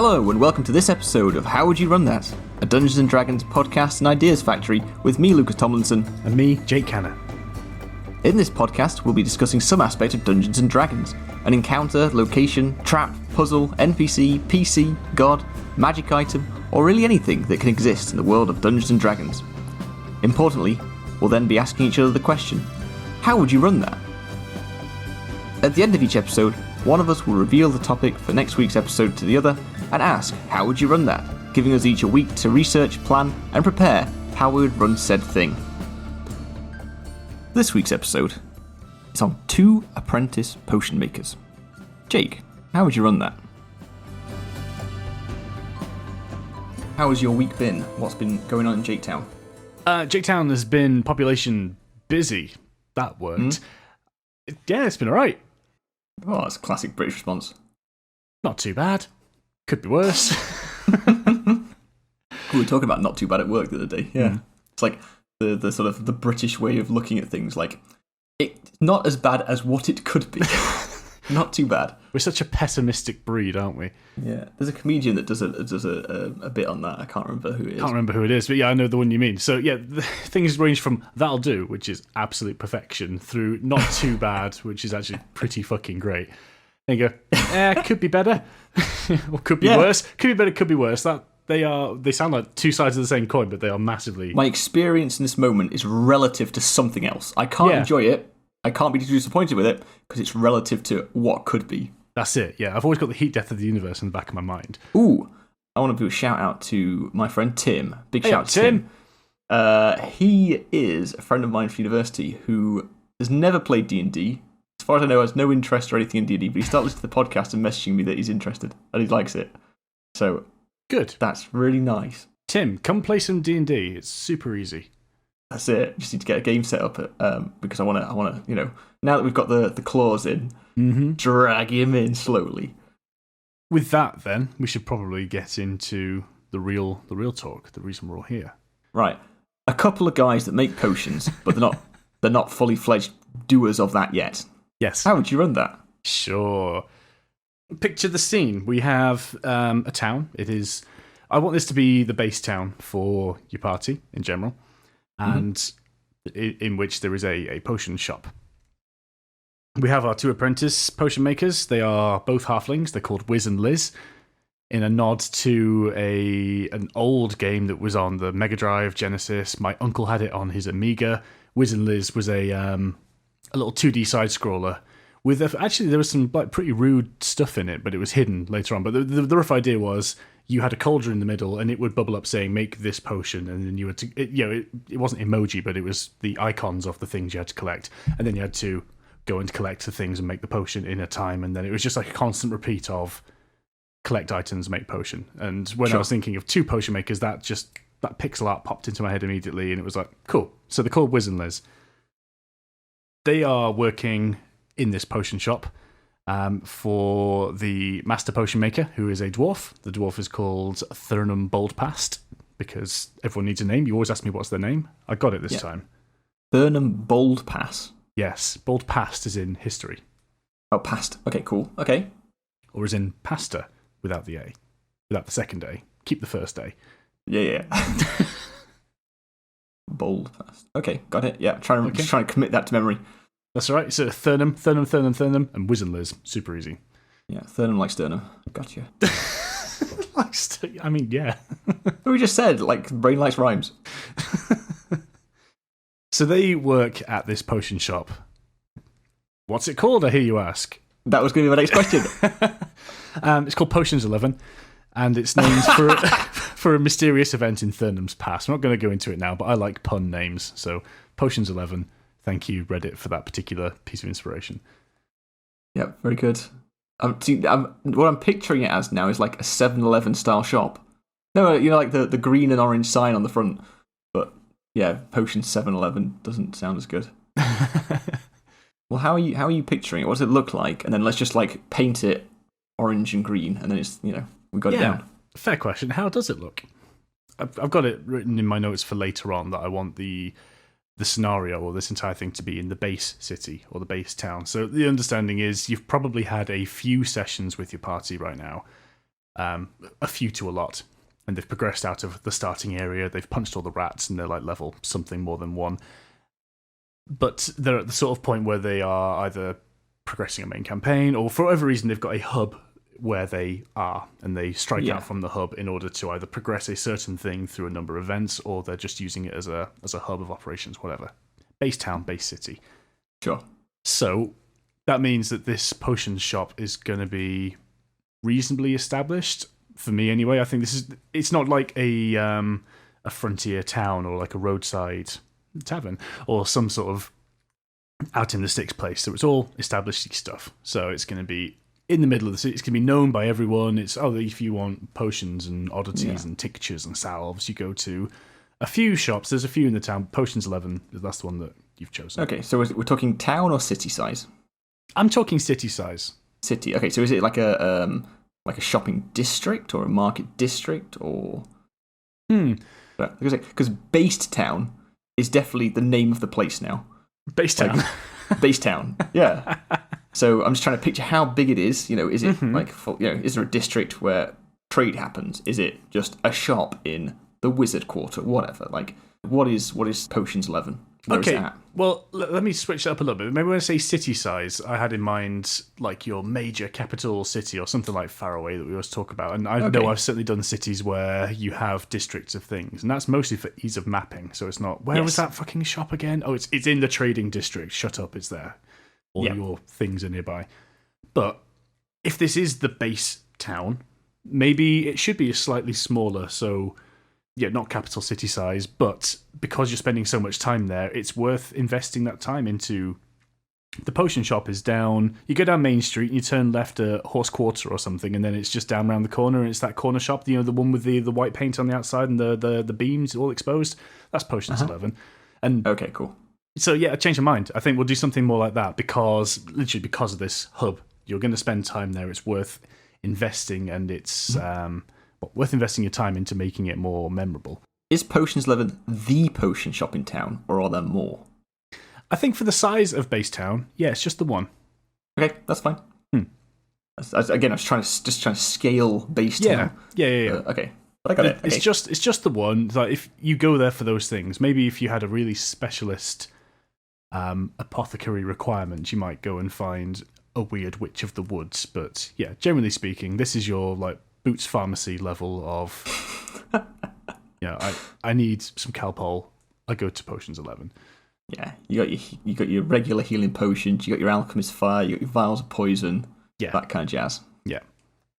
Hello and welcome to this episode of How Would You Run That? A Dungeons & Dragons podcast and ideas factory with me, Lucas Tomlinson. And me, Jake Canner. In this podcast, we'll be discussing some aspect of Dungeons & Dragons. An encounter, location, trap, puzzle, NPC, PC, god, magic item, or really anything that can exist in the world of Dungeons & Dragons. Importantly, we'll then be asking each other the question, how would you run that? At the end of each episode, one of us will reveal the topic for next week's episode to the other and ask, how would you run that? Giving us each a week to research, plan, and prepare how we would run said thing. This week's episode is on 2 Apprentice Potionmakers. Jake, how would you run that? How has your week been? What's been going on in Jaketown? Jaketown has been population busy. That worked. Yeah, it's been alright. Oh, that's a classic British response. Not too bad. Could be worse. We were talking about not too bad at work the other day. Yeah. It's like the sort of the British way of looking at things. Like, it's not as bad as what it could be. Not too bad. We're such a pessimistic breed, aren't we? Yeah. There's a comedian that does a bit on that. I can't remember who it is. Can't remember who it is, but yeah, I know the one you mean. So yeah, things range from that'll do, which is absolute perfection, through not too bad, which is actually pretty fucking great. There you go. Could be better. Or could be worse. Could be better, could be worse. They sound like two sides of the same coin, but they are massively... My experience in this moment is relative to something else. I can't enjoy it. I can't be too disappointed with it because it's relative to what could be. That's it, yeah. I've always got the heat death of the universe in the back of my mind. Ooh, I want to do a shout out to my friend Tim. Big shout out to Tim. He is a friend of mine from university who has never played D&D. As far as I know, has no interest or anything in D&D, but he started listening to the podcast and messaging me that he's interested and he likes it. So, good. That's really nice. Tim, come play some D&D. It's super easy. That's it. Just need to get a game set up because I want to, you know, now that we've got the claws in, drag him in slowly. With that, then we should probably get into the real talk. The reason we're all here. Right. A couple of guys that make potions, but they're not fully fledged doers of that yet. Yes. How would you run that? Sure. Picture the scene. We have a town. It is. I want this to be the base town for your party in general. And in which there is a potion shop. We have our 2 apprentice potion makers. They are both halflings. They're called Wiz and Liz, in a nod to an old game that was on the Mega Drive, Genesis. My uncle had it on his Amiga. Wiz and Liz was a little 2D side scroller. Actually, there was some pretty rude stuff in it, but it was hidden later on. But the rough idea was, you had a cauldron in the middle, and it would bubble up saying, make this potion, and then you had to... It wasn't emoji, but it was the icons of the things you had to collect, and then you had to go and collect the things and make the potion in a time, and then it was just like a constant repeat of collect items, make potion. And when I was thinking of 2 potion makers, that pixel art popped into my head immediately, and it was like, cool. So they're called Wiz and Liz. They are working in this potion shop for the master potion maker, who is a dwarf. The dwarf is called Thurnham Boldpast, because everyone needs a name. You always ask me what's their name. I got it this time. Thurnham Boldpass? Yes, Boldpast is in history. Oh, past. Okay, cool. Okay. Or is in pasta, without the A. Without the second A. Keep the first A. Yeah. Boldpast. Okay, got it. Yeah, just trying to commit that to memory. That's all right. So Thurnham, and Wiz and Liz. Super easy. Yeah, Thurnham likes Sternum. Gotcha. I mean, yeah. We just said, like, brain likes rhymes. So they work at this potion shop. What's it called, I hear you ask? That was going to be my next question. It's called Potions 11, and it's named for a mysterious event in Thurnham's past. I'm not going to go into it now, but I like pun names. So Potions 11. Thank you, Reddit, for that particular piece of inspiration. Yeah, very good. What I'm picturing it as now is like a 7-Eleven style shop. No, you know, like the green and orange sign on the front. But yeah, Potion 7-Eleven doesn't sound as good. Well, how are you picturing it? What does it look like? And then let's just like paint it orange and green, and then it's, you know, we got it down. Fair question. How does it look? I've got it written in my notes for later on that I want the scenario or this entire thing to be in the base city or the base town. So the understanding is you've probably had a few sessions with your party right now. a few to a lot. And they've progressed out of the starting area. They've punched all the rats, and they're like level something more than 1. But they're at the sort of point where they are either progressing a main campaign, or for whatever reason, they've got a hub where they are, and they strike out from the hub in order to either progress a certain thing through a number of events, or they're just using it as a hub of operations, whatever. Base town, base city. Sure. So that means that this potions shop is going to be reasonably established, for me anyway. I think it's not like a frontier town or like a roadside tavern or some sort of out in the sticks place. So it's all established stuff. So it's going to be in the middle of the city. It's going to be known by everyone. It's, if you want potions and oddities and tinctures and salves, you go to a few shops. There's a few in the town. Potions 11, that's the one that you've chosen. Okay, so we're talking town or city size? I'm talking city size. City. Okay, so is it like a shopping district or a market district or? Because based town is definitely the name of the place now. Base town. Base town. Yeah. So I'm just trying to picture how big it is. Is it is there a district where trade happens? Is it just a shop in the Wizard Quarter? Whatever. Like, what is Potions 11? Okay, well, let me switch that up a little bit. Maybe when I say city size, I had in mind like your major capital city or something like Faraway that we always talk about. And I know I've certainly done cities where you have districts of things, and that's mostly for ease of mapping. So it's not, where was that fucking shop again? Oh, it's in the trading district. Shut up, it's there. All your things are nearby. But if this is the base town, maybe it should be slightly smaller. So not capital city size, but because you're spending so much time there, it's worth investing that time into. The potion shop is down. You go down Main Street and you turn left at Horse Quarter or something, and then it's just down around the corner, and it's that corner shop, the one with the white paint on the outside and the beams all exposed. That's Potions 11. And okay, cool. So I changed my mind. I think we'll do something more like that because of this hub. You're going to spend time there. It's worth investing, and it's worth investing your time into making it more memorable. Is Potions 11 the potion shop in town, or are there more? I think for the size of base town, it's just the one. Okay, that's fine. Again, I was trying to scale base town. Yeah. Okay, but I got it. Okay. It's just the one. Like, if you go there for those things, maybe if you had a really specialist apothecary requirement, you might go and find a weird witch of the woods. But generally speaking, this is your like Boots Pharmacy level of I need some Calpol. I go to Potions 11. Yeah, you got your regular healing potions, you got your Alchemist Fire, you got your vials of poison, that kind of jazz. Yeah,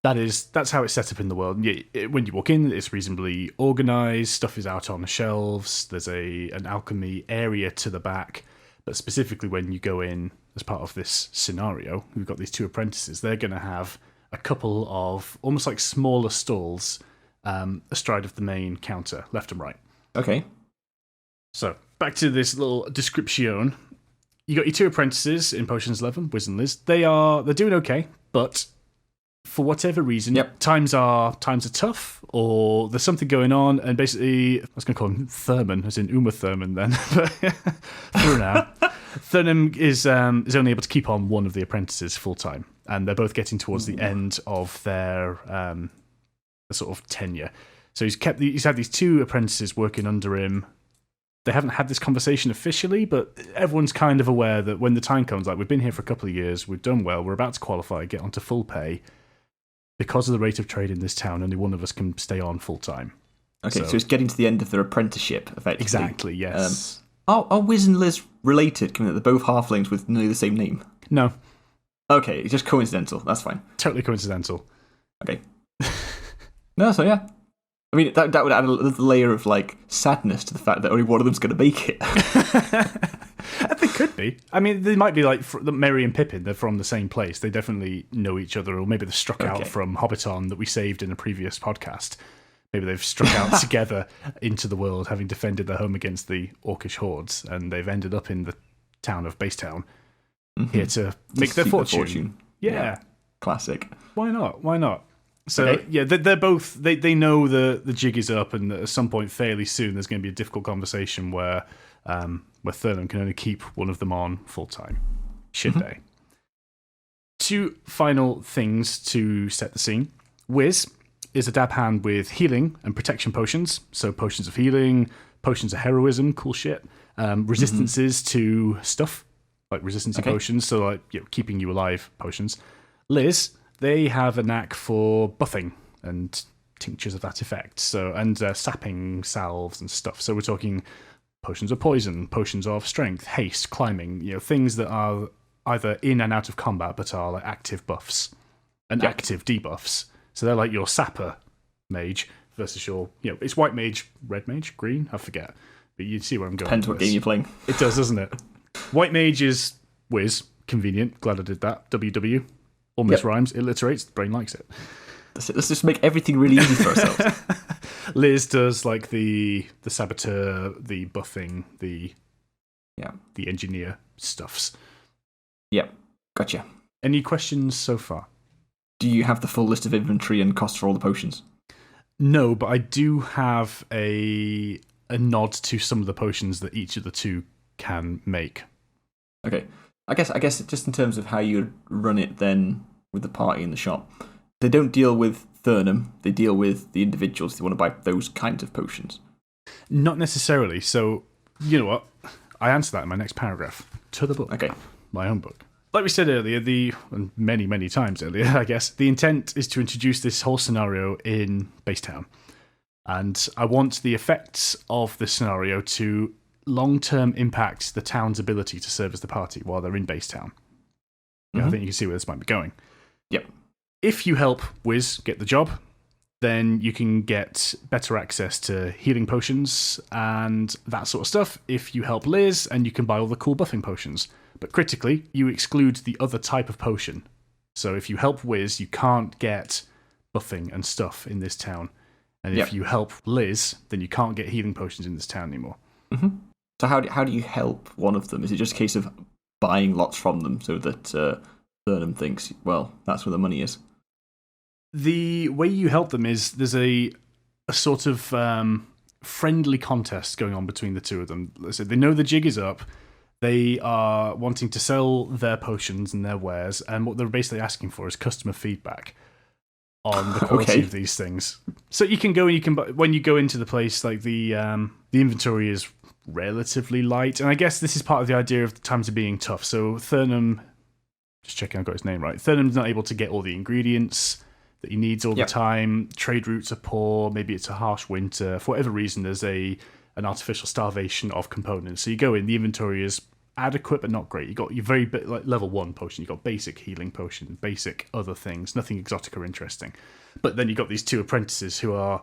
that's how it's set up in the world. When you walk in, it's reasonably organised. Stuff is out on the shelves. There's an alchemy area to the back, but specifically when you go in as part of this scenario, we've got these two apprentices. They're going to have a couple of almost like smaller stalls astride of the main counter, left and right. Okay. So, back to this little description. You got your two apprentices in Potions 11, Wiz and Liz. They're doing okay, but for whatever reason, times are tough, or there's something going on, and basically, I was going to call him Thurman, as in Uma Thurman then, but for now. Thurman is only able to keep on one of the apprentices full time, and they're both getting towards the end of their sort of tenure. So he's had these two apprentices working under him. They haven't had this conversation officially, but everyone's kind of aware that when the time comes, like, we've been here for a couple of years, we've done well, we're about to qualify, get onto full pay. Because of the rate of trade in this town, only one of us can stay on full time. Okay, so it's getting to the end of their apprenticeship, effectively. Exactly, yes. Are Wiz and Liz related, given that they're both halflings with nearly the same name? No. Okay, it's just coincidental. That's fine. Totally coincidental. Okay. No, so yeah. I mean, that would add a layer of, like, sadness to the fact that only one of them's going to make it. They could be. I mean, they might be like Merry and Pippin. They're from the same place. They definitely know each other, or maybe they're struck out from Hobbiton that we saved in a previous podcast. Maybe they've struck out together into the world, having defended their home against the orcish hordes, and they've ended up in the town of Basetown, here to make their fortune. Yeah. Classic. Why not? So, they're both, they know the jig is up, and at some point fairly soon there's going to be a difficult conversation where Thurman can only keep one of them on full-time. Should they? Two final things to set the scene. Wiz, is a dab hand with healing and protection potions. So potions of healing, potions of heroism, cool shit. Resistances to stuff, like resistancy potions, so like keeping you alive potions. Liz, they have a knack for buffing and tinctures of that effect. So and sapping salves and stuff. So we're talking potions of poison, potions of strength, haste, climbing. Things that are either in and out of combat but are like active buffs and active debuffs. So they're like your sapper mage versus your it's white mage, red mage, green. I forget, but you see where I'm going. Depends what game you're playing. It does, doesn't it? White mage is whiz, convenient. Glad I did that. WW almost rhymes, alliterates. The brain likes it. That's it. Let's just make everything really easy for ourselves. Liz does like the saboteur, the buffing, the engineer stuffs. Yep, gotcha. Any questions so far? Do you have the full list of inventory and cost for all the potions? No, but I do have a nod to some of the potions that each of the two can make. Okay. I guess just in terms of how you would run it then with the party in the shop, they don't deal with Thurnham, they deal with the individuals who want to buy those kinds of potions. Not necessarily. So, you know what? I answer that in my next paragraph. To the book. Okay. My own book. Like we said earlier, and many, many times earlier, I guess, the intent is to introduce this whole scenario in Basetown. And I want the effects of this scenario to long-term impact the town's ability to serve as the party while they're in Basetown. Yeah, I think you can see where this might be going. Yep. If you help Wiz get the job, then you can get better access to healing potions and that sort of stuff. If you help Liz, and you can buy all the cool buffing potions. But critically, you exclude the other type of potion. So if you help Wiz, you can't get buffing and stuff in this town. And if you help Liz, then you can't get healing potions in this town anymore. Mm-hmm. So how do you help one of them? Is it just a case of buying lots from them so that Thurnham thinks, well, that's where the money is? The way you help them is there's a sort of friendly contest going on between the two of them. So they know the jig is up. They are wanting to sell their potions and their wares, and what they're basically asking for is customer feedback on the quality of these things. So you can go and you can, when you go into the place, like the inventory is relatively light, and I guess this is part of the idea of the times of being tough. So Thurnham, just checking I got his name right. Thurnham's not able to get all the ingredients that he needs all the time. Trade routes are poor. Maybe it's a harsh winter. For whatever reason, there's an artificial starvation of components. So you go in, the inventory is adequate but not great. You got your very like level 1 potion. You got basic healing potion, basic other things, nothing exotic or interesting. But then you got these two apprentices who are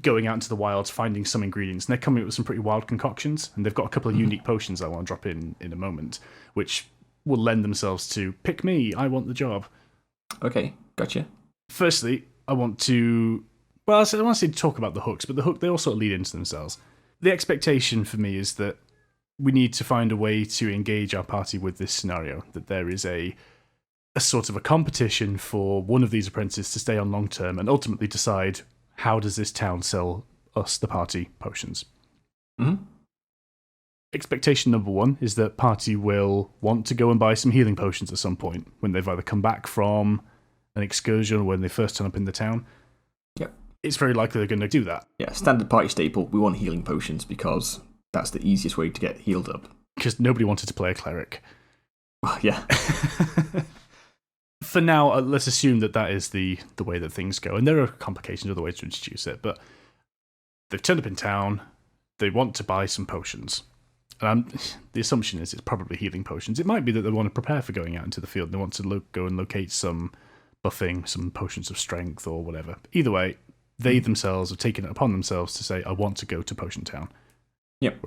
going out into the wilds, finding some ingredients, and they're coming up with some pretty wild concoctions. And they've got a couple of unique potions I want to drop in a moment, which will lend themselves to pick me. I want the job. Okay, gotcha. Firstly, I want to talk about the hooks, but they all sort of lead into themselves. The expectation for me is that we need to find a way to engage our party with this scenario, that there is a sort of a competition for one of these apprentices to stay on long term and ultimately decide how does this town sell us, the party, potions. Mm-hmm. Expectation number 1 is that party will want to go and buy some healing potions at some point when they've either come back from an excursion or when they first turn up in the town. Yep. It's very likely they're going to do that. Yeah, standard party staple. We want healing potions because that's the easiest way to get healed up. Because nobody wanted to play a cleric. Well, yeah. For now, let's assume that is the way that things go. And there are complications of the way to introduce it. But they've turned up in town. They want to buy some potions. And the assumption is it's probably healing potions. It might be that they want to prepare for going out into the field. And they want to go and locate some buffing, some potions of strength or whatever. Either way, they themselves have taken it upon themselves to say, I want to go to Potion Town. Yep.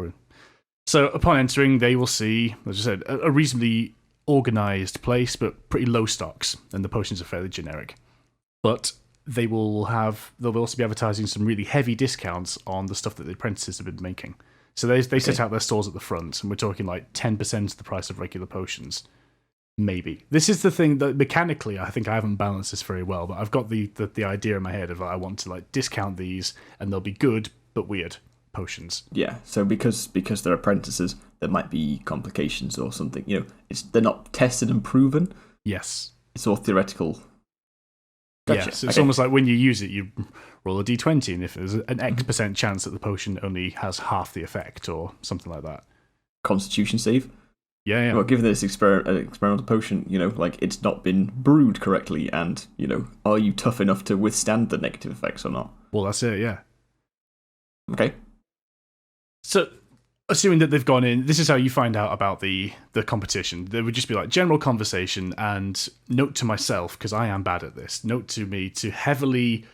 So upon entering, they will see, as I said, a reasonably organised place, but pretty low stocks, and the potions are fairly generic. But they'll also be advertising some really heavy discounts on the stuff that the apprentices have been making. So they set out their stores at the front, and we're talking like 10% of the price of regular potions. Maybe. This is the thing that mechanically I think I haven't balanced this very well, but I've got the idea in my head of I want to like discount these and they'll be good but weird potions. Yeah, so because they're apprentices, there might be complications or something. They're not tested and proven. Yes. It's all theoretical Gotcha. Yeah, so it's almost like when you use it, you roll a d20, and if there's an X% chance that the potion only has half the effect or something like that. Constitution save. Yeah. Well, given this experimental potion, like it's not been brewed correctly, and are you tough enough to withstand the negative effects or not? Well, that's it. Yeah. Okay. So, assuming that they've gone in, this is how you find out about the competition. There would just be like general conversation and note to myself, because I am bad at this, note to me to heavily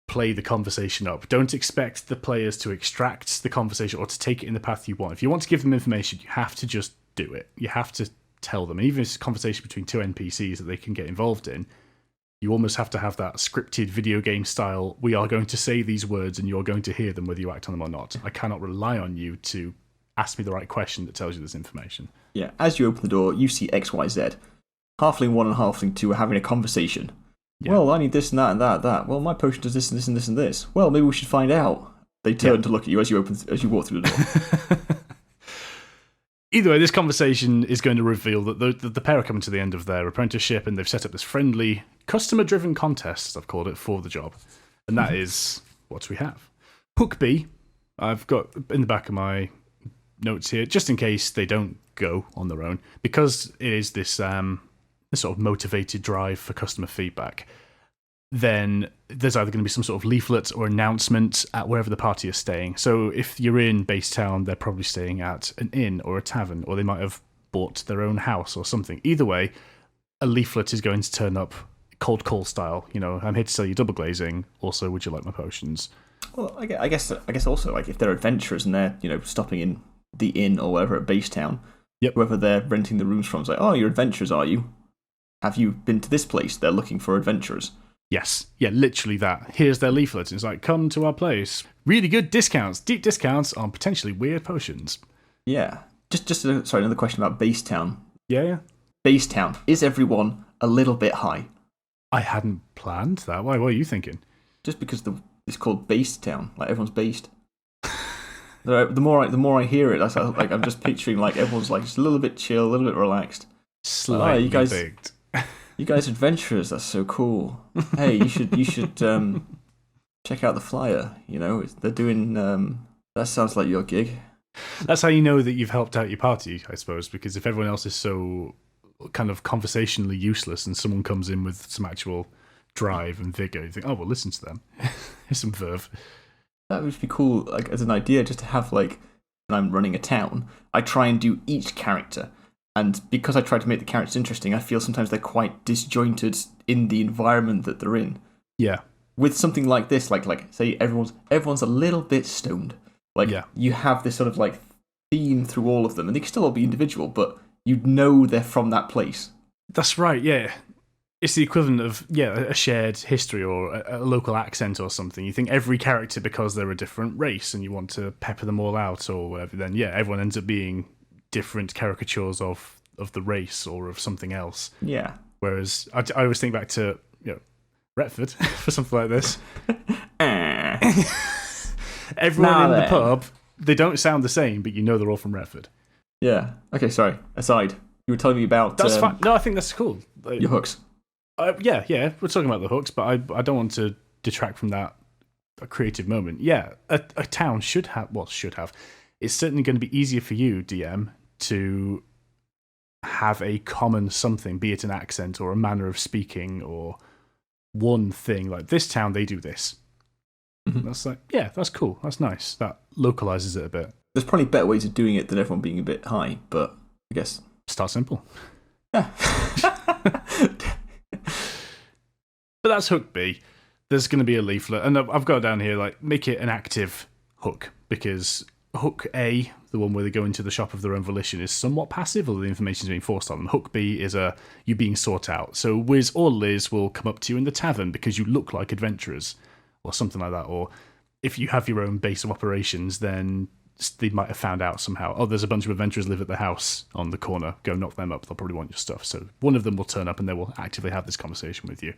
play the conversation up. Don't expect the players to extract the conversation or to take it in the path you want. If you want to give them information, you have to just do it. You have to tell them. Even if it's a conversation between two NPCs that they can get involved in, you almost have to have that scripted video game style. We are going to say these words and you're going to hear them whether you act on them or not. I cannot rely on you to ask me the right question that tells you this information. Yeah, as you open the door, you see XYZ. Halfling 1 and Halfling 2 are having a conversation. Yeah. Well, I need this and that and that. Well, my potion does this and this and this and this. Well, maybe we should find out. They turn to look at you as you walk through the door. Either way, this conversation is going to reveal that the pair are coming to the end of their apprenticeship, and they've set up this friendly, customer-driven contest, as I've called it, for the job. And that is what we have. Hook B, I've got in the back of my notes here, just in case they don't go on their own, because it is this sort of motivated drive for customer feedback. Then there's either going to be some sort of leaflet or announcement at wherever the party is staying. So if you're in Base Town, they're probably staying at an inn or a tavern, or they might have bought their own house or something. Either way, a leaflet is going to turn up cold call style. I'm here to sell you double glazing. Also, would you like my potions? Well, I guess also, like, if they're adventurers and they're stopping in the inn or whatever at Base Town, whoever they're renting the rooms from is like, oh, you're adventurers, are you? Have you been to this place? They're looking for adventurers. Yes, yeah, literally that. Here's their leaflet. It's like, come to our place. Really good discounts, deep discounts on potentially weird potions. Yeah. Another question about Base Town. Yeah. Base Town. Is everyone a little bit high? I hadn't planned that. Why? What are you thinking? Just because it's called Base Town, like everyone's based. The more I hear it, I'm just picturing like everyone's like just a little bit chill, a little bit relaxed. Slightly baked. You guys adventurers, that's so cool. Hey, you should check out the flyer. They're doing. That sounds like your gig. That's how you know that you've helped out your party, I suppose, because if everyone else is so kind of conversationally useless and someone comes in with some actual drive and vigor, you think, oh, well, listen to them. Here's some verve. That would be cool, like as an idea, just to have like when I'm running a town, I try and do each character. And because I try to make the characters interesting, I feel sometimes they're quite disjointed in the environment that they're in. Yeah. With something like this, like say everyone's a little bit stoned. Like you have this sort of like theme through all of them, and they can still all be individual, but they're from that place. That's right. Yeah. It's the equivalent of a shared history or a local accent or something. You think every character, because they're a different race, and you want to pepper them all out or whatever. Then everyone ends up being different caricatures of the race or of something else. Yeah. Whereas I always think back to Retford for something like this. Everyone in the pub, they don't sound the same, but they're all from Retford. Yeah. Okay. Sorry. Aside, you were telling me about that's fine. No, I think that's cool. Your hooks. Yeah. We're talking about the hooks, but I don't want to detract from that creative moment. Yeah, a town should have. It's certainly going to be easier for you, DM, to have a common something, be it an accent or a manner of speaking or one thing. Like this town, they do this. Mm-hmm. That's like, that's cool. That's nice. That localizes it a bit. There's probably better ways of doing it than everyone being a bit high, but I guess. Start simple. Yeah. But that's hook B. There's going to be a leaflet. And I've got down here, like, make it an active hook, because hook A, the one where they go into the shop of their own volition, is somewhat passive, although the information is being forced on them. Hook B is you being sought out. So Wiz or Liz will come up to you in the tavern because you look like adventurers, or something like that. Or if you have your own base of operations, then they might have found out somehow, oh, there's a bunch of adventurers live at the house on the corner. Go knock them up. They'll probably want your stuff. So one of them will turn up and they will actively have this conversation with you.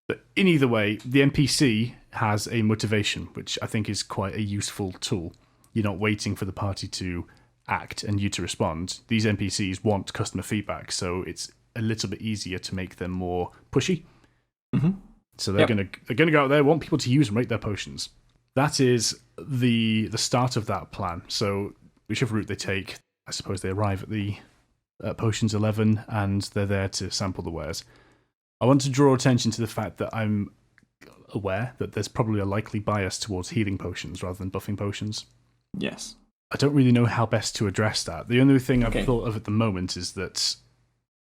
But in either way, the NPC has a motivation, which I think is quite a useful tool. You're not waiting for the party to act and you to respond. These NPCs want customer feedback, so it's a little bit easier to make them more pushy. Mm-hmm. So they're gonna go out there, want people to use and rate their potions. That is the start of that plan. So whichever route they take, I suppose they arrive at the Potions 11 and they're there to sample the wares. I want to draw attention to the fact that I'm aware that there's probably a likely bias towards healing potions rather than buffing potions. Yes. I don't really know how best to address that. The only thing I've thought of at the moment is that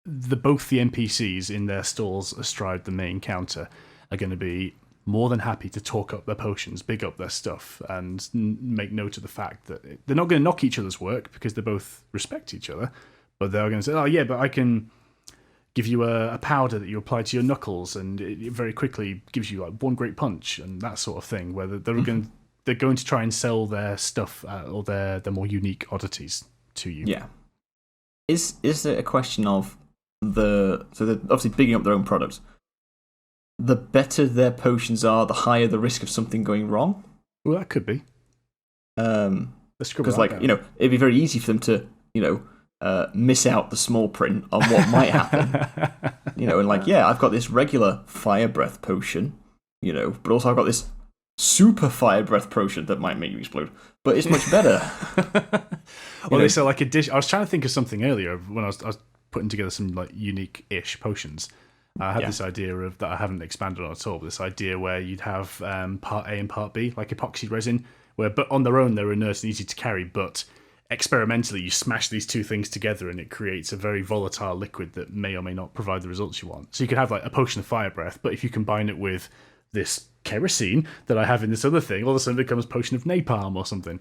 both the NPCs in their stalls astride the main counter are going to be more than happy to talk up their potions, big up their stuff, and make note of the fact that they're not going to knock each other's work because they both respect each other, but they're going to say, oh yeah, but I can give you a powder that you apply to your knuckles and it very quickly gives you like one great punch and that sort of thing, where they're going to try and sell their stuff or their more unique oddities to you. Yeah. Is there a question of so they're obviously bigging up their own product. The better their potions are, the higher the risk of something going wrong? Well, that could be. Because, it'd be very easy for them to, miss out the small print on what might happen. I've got this regular fire breath potion, but also I've got this super fire breath potion that might make you explode. But it's much better. Well, they sell like a dish. I was trying to think of something earlier when I was putting together some like unique-ish potions. I had this idea of that I haven't expanded on at all. This idea where you'd have part A and part B, like epoxy resin, where but on their own they're inert and easy to carry, but experimentally you smash these two things together and it creates a very volatile liquid that may or may not provide the results you want. So you could have like a potion of fire breath, but if you combine it with this kerosene that I have in this other thing, all of a sudden it becomes potion of napalm or something.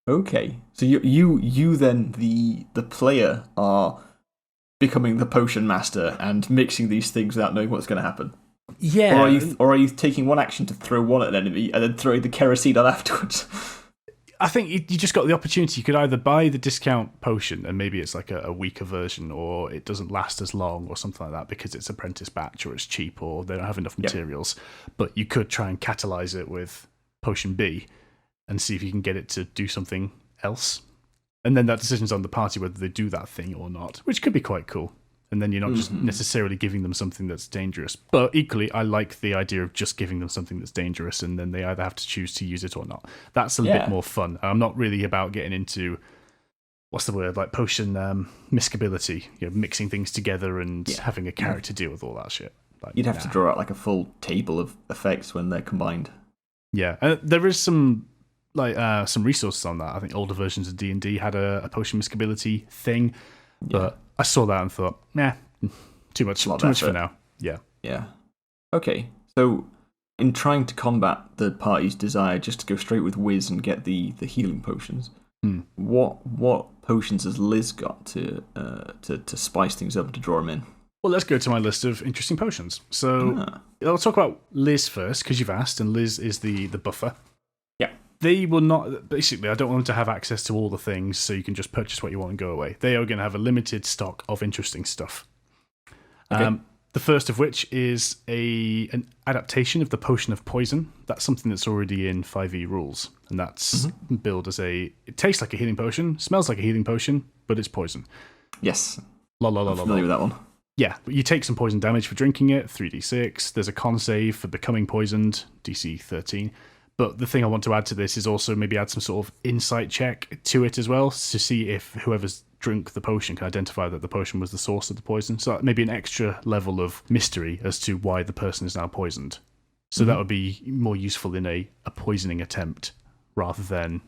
Okay, so you then the player are becoming the potion master and mixing these things without knowing what's going to happen. Yeah. Or are you taking one action to throw one at an enemy and then throwing the kerosene on afterwards? I think you just got the opportunity. You could either buy the discount potion and maybe it's like a weaker version, or it doesn't last as long or something like that because it's apprentice batch or it's cheap or they don't have enough materials. But you could try and catalyze it with potion B and see if you can get it to do something else. And then that decision's on the party whether they do that thing or not, which could be quite cool. And then you're not just necessarily giving them something that's dangerous. But equally, I like the idea of just giving them something that's dangerous and then they either have to choose to use it or not. That's a bit more fun. I'm not really about getting into, what's the word, like potion miscability, mixing things together and having a character deal with all that shit. Like, you'd have to draw out like a full table of effects when they're combined. Yeah, and there is some resources on that. I think older versions of D&D had a potion miscability thing, but I saw that and thought, nah, too much for now. Yeah. Yeah. Okay, so in trying to combat the party's desire just to go straight with Wiz and get the healing potions, what potions has Liz got to spice things up and to draw them in? Well, let's go to my list of interesting potions. So I'll talk about Liz first, because you've asked, and Liz is the buffer. Yeah. They will not, basically, I don't want them to have access to all the things so you can just purchase what you want and go away. They are going to have a limited stock of interesting stuff. Okay. The first of which is an adaptation of the Potion of Poison. That's something that's already in 5e rules. And that's billed as it tastes like a healing potion, smells like a healing potion, but it's poison. Yes. I'm familiar with that one. Yeah, you take some poison damage for drinking it, 3d6. There's a con save for becoming poisoned, DC 13. But the thing I want to add to this is also maybe add some sort of insight check to it as well to see if whoever's drunk the potion can identify that the potion was the source of the poison. So maybe an extra level of mystery as to why the person is now poisoned. So that would be more useful in a poisoning attempt rather than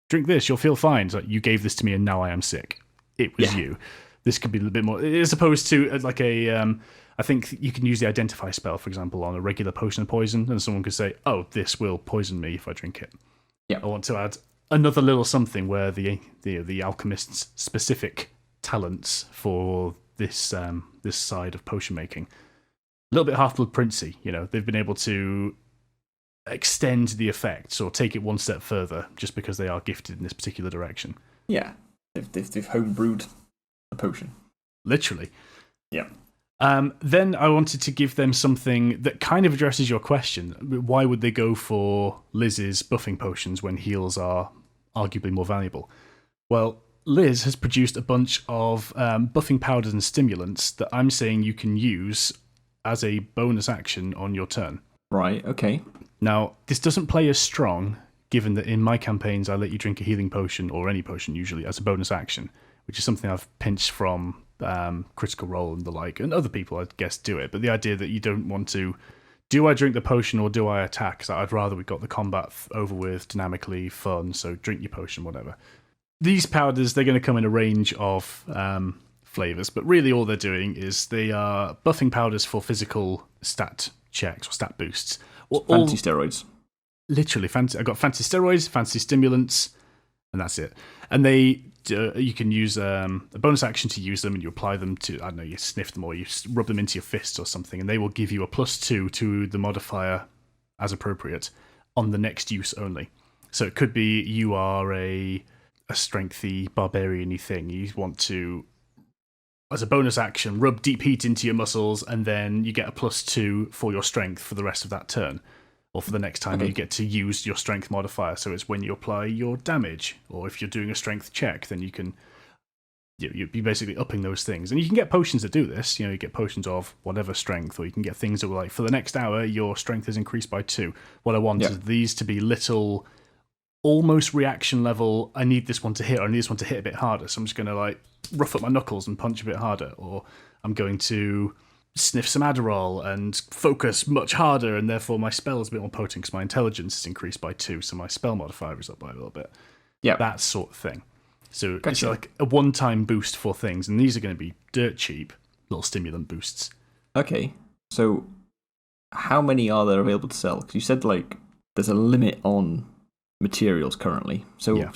drink this, you'll feel fine. It's like, you gave this to me and now I am sick. It was you. This could be a little bit more, as opposed to like I think you can use the identify spell, for example, on a regular potion of poison, and someone could say, oh, this will poison me if I drink it. Yeah. I want to add another little something where the alchemist's specific talents for this this side of potion making, a little bit Half-Blood Princey, they've been able to extend the effects or take it one step further just because they are gifted in this particular direction. Yeah, they've homebrewed a potion. Literally. Yeah. Then I wanted to give them something that kind of addresses your question. Why would they go for Liz's buffing potions when heals are arguably more valuable? Well, Liz has produced a bunch of buffing powders and stimulants that I'm saying you can use as a bonus action on your turn. Right, okay. Now, this doesn't play as strong, given that in my campaigns I let you drink a healing potion, or any potion usually, as a bonus action, which is something I've pinched from Critical Role and the like, and other people, I guess, do it. But the idea that you don't want to, do I drink the potion or do I attack? So I'd rather we got the combat over with, dynamically, fun, so drink your potion, whatever. These powders, they're going to come in a range of flavours, but really all they're doing is they are buffing powders for physical stat checks or stat boosts. Fancy steroids. Literally, fancy. I got fancy steroids, fancy stimulants, and that's it. And they, you can use a bonus action to use them, and you apply them to, I don't know, you sniff them or you rub them into your fists or something, and they will give you a +2 to the modifier as appropriate on the next use only. So it could be you are a strengthy, barbarian-y thing. You want to, as a bonus action, rub deep heat into your muscles, and then you get a +2 for your strength for the rest of that turn. Or for the next time you get to use your strength modifier. So it's when you apply your damage, or if you're doing a strength check, then you can, you'd be basically upping those things. And you can get potions that do this. You get potions of whatever strength, or you can get things that were like, for the next hour, your strength is increased by 2. What I want is these to be little, almost reaction level, I need this one to hit, or I need this one to hit a bit harder. So I'm just going to like rough up my knuckles and punch a bit harder. Or I'm going to sniff some Adderall and focus much harder, and therefore my spell is a bit more potent because my intelligence is increased by 2, so my spell modifier is up by a little bit. Yeah, that sort of thing. So It's like a one-time boost for things, and these are going to be dirt cheap little stimulant boosts. Okay, so how many are there available to sell? Because you said like there's a limit on materials currently. So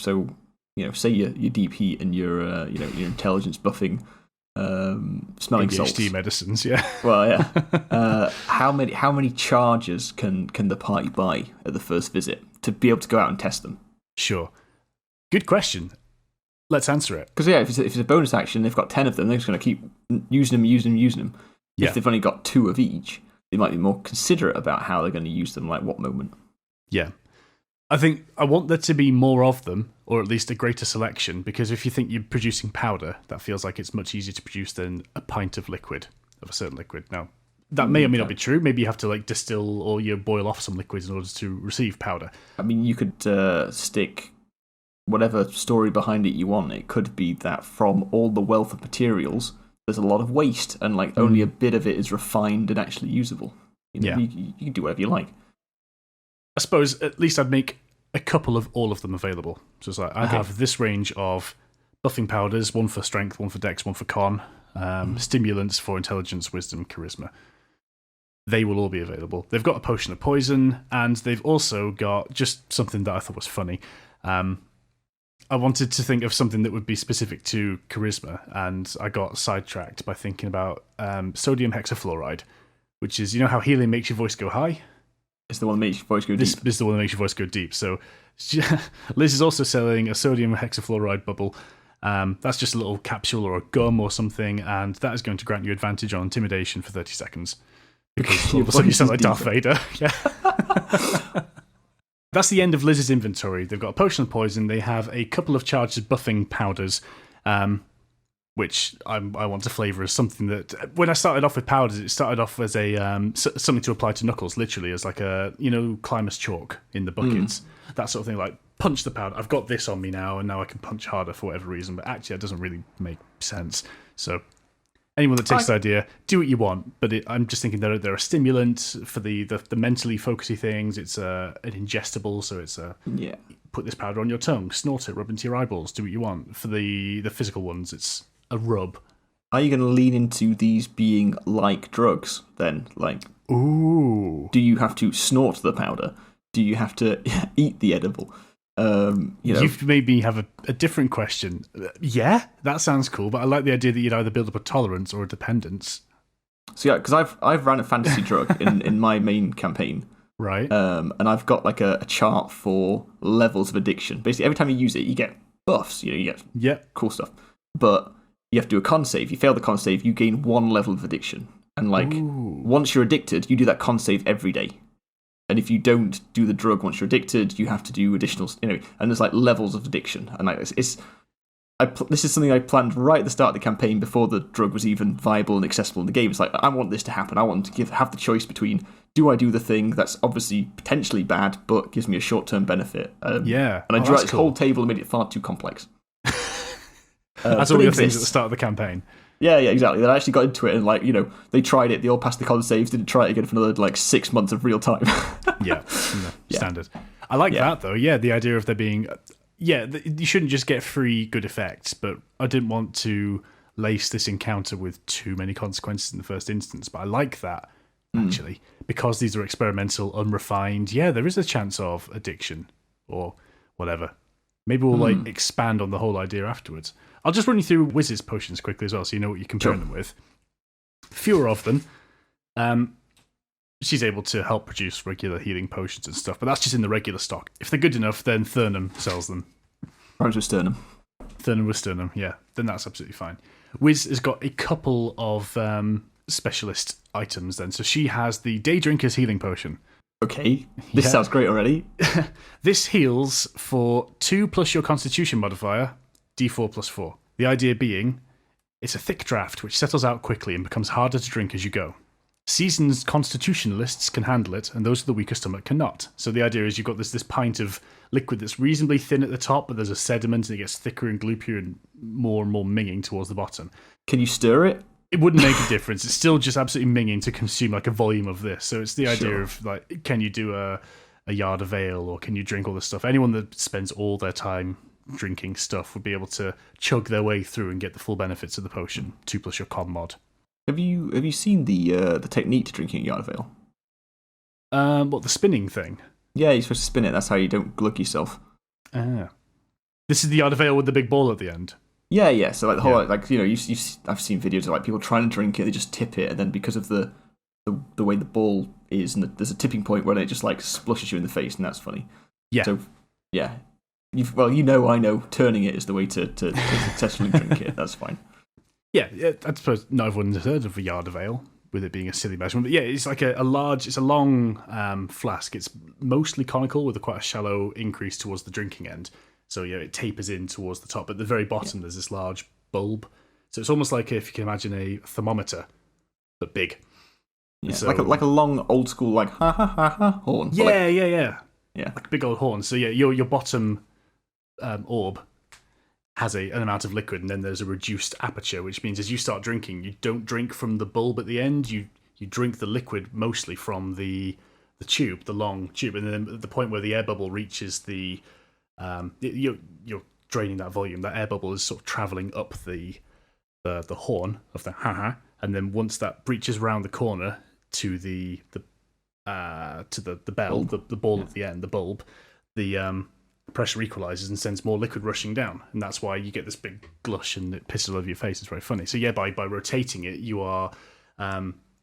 say your deep heat and your your intelligence buffing. Smelling salts. ADHD medicines, yeah. Well, yeah. How many charges can the party buy at the first visit to be able to go out and test them? Sure. Good question. Let's answer it. Because if it's a bonus action, they've got 10 of them. They're just going to keep using them. Yeah. If they've only got 2 of each, they might be more considerate about how they're going to use them, like what moment. Yeah. I think I want there to be more of them, or at least a greater selection, because if you think you're producing powder, that feels like it's much easier to produce than a pint of liquid, of a certain liquid. Now, that may or may not be true. Maybe you have to like distill or boil off some liquids in order to receive powder. I mean, you could stick whatever story behind it you want. It could be that from all the wealth of materials, there's a lot of waste, and like only a bit of it is refined and actually usable. You can do whatever you like. I suppose at least I'd make a couple of all of them available. So it's like I have this range of buffing powders, one for strength, one for dex, one for con, stimulants for intelligence, wisdom, charisma. They will all be available. They've got a potion of poison, and they've also got just something that I thought was funny. I wanted to think of something that would be specific to charisma, and I got sidetracked by thinking about sodium hexafluoride, which is, how healing makes your voice go high? It's the one that makes your voice go deep. This is the one that makes your voice go deep. So Liz is also selling a sodium hexafluoride bubble. That's just a little capsule or a gum or something, and that is going to grant you advantage on intimidation for 30 seconds. Because all of a sudden you sound like Darth Vader. Yeah. That's the end of Liz's inventory. They've got a potion of poison. They have a couple of charged buffing powders, which I want to flavour as something that, when I started off with powders, it started off as a something to apply to knuckles, literally, as like a, Climbers chalk in the buckets. That sort of thing, like, punch the powder. I've got this on me now, and now I can punch harder for whatever reason, but actually that doesn't really make sense. So anyone that takes the idea, do what you want, but I'm just thinking they're a stimulant for the mentally focusy things. It's an ingestible, so it's put this powder on your tongue, snort it, rub into your eyeballs, do what you want. For the physical ones, it's a rub. Are you going to lean into these being like drugs then? Like, ooh, do you have to snort the powder? Do you have to eat the edible? You've made me have a different question. Yeah, that sounds cool, but I like the idea that you'd either build up a tolerance or a dependence. So yeah, because I've ran a fantasy drug in my main campaign, right? And I've got like a chart for levels of addiction. Basically, every time you use it, you get buffs. You get cool stuff, but you have to do a con save. You fail the con save, you gain 1 level of addiction. And like, once you're addicted, you do that con save every day. And if you don't do the drug once you're addicted, you have to do additional, and there's like levels of addiction. And like, it's this is something I planned right at the start of the campaign before the drug was even viable and accessible in the game. It's like, I want this to happen. I want to have the choice between, do I do the thing that's obviously potentially bad but gives me a short-term benefit? And I drew out this whole table and made it far too complex. That's all your things at the start of the campaign. Yeah, exactly. They actually got into it and, they tried it, they all passed the con saves, didn't try it again for another, 6 months of real time. Standard. I like that, though. Yeah, the idea of there being... you shouldn't just get free good effects, but I didn't want to lace this encounter with too many consequences in the first instance. But I like that, actually, because these are experimental, unrefined. Yeah, there is a chance of addiction or whatever. Maybe we'll expand on the whole idea afterwards. I'll just run you through Wiz's potions quickly as well, so you know what you're comparing them with. Fewer of them. She's able to help produce regular healing potions and stuff, but that's just in the regular stock. If they're good enough, then Thurnham sells them. Rhymes with sternum. Thurnham with sternum, yeah. Then that's absolutely fine. Wiz has got a couple of specialist items then. So she has the Day Drinker's Healing Potion. Okay, this sounds great already. This heals for 2 plus your Constitution modifier, D4 plus 4. The idea being, it's a thick draft which settles out quickly and becomes harder to drink as you go. Seasoned constitutionalists can handle it, and those with the weaker stomach cannot. So the idea is you've got this pint of liquid that's reasonably thin at the top, but there's a sediment and it gets thicker and gloopier and more minging towards the bottom. Can you stir it? It wouldn't make a difference. It's still just absolutely minging to consume a volume of this. So it's the idea of can you do a yard of ale, or can you drink all this stuff? Anyone that spends all their time drinking stuff would be able to chug their way through and get the full benefits of the potion. 2 plus your con mod. Have you seen the technique to drinking a yard of ale? What, the spinning thing? Yeah, you're supposed to spin it. That's how you don't glug yourself. This is the yard of ale with the big ball at the end. Yeah. So the whole I've seen videos of people trying to drink it. They just tip it, and then because of the way the ball is, and there's a tipping point where it just splushes you in the face, and that's funny. Yeah. So yeah, I know turning it is the way to successfully drink it. That's fine. Yeah, I suppose not everyone has heard of a yard of ale, with it being a silly measurement. But yeah, it's like a long flask. It's mostly conical with quite a shallow increase towards the drinking end. So it tapers in towards the top. At the very bottom, there's this large bulb. So it's almost like if you can imagine a thermometer, but big. Yeah, so, like a long old school ha ha ha ha horn. Yeah. Like a big old horn. So yeah, your bottom orb has an amount of liquid, and then there's a reduced aperture, which means as you start drinking, you don't drink from the bulb at the end. You drink the liquid mostly from the tube, the long tube, and then at the point where the air bubble reaches the you're draining that volume. That air bubble is sort of traveling up the horn of the ha-ha, and then once that breaches around the corner to the bell, the ball at the end, the bulb, the pressure equalizes and sends more liquid rushing down, and that's why you get this big glush and it pisses all over your face. It's very funny. So yeah, by rotating it, you are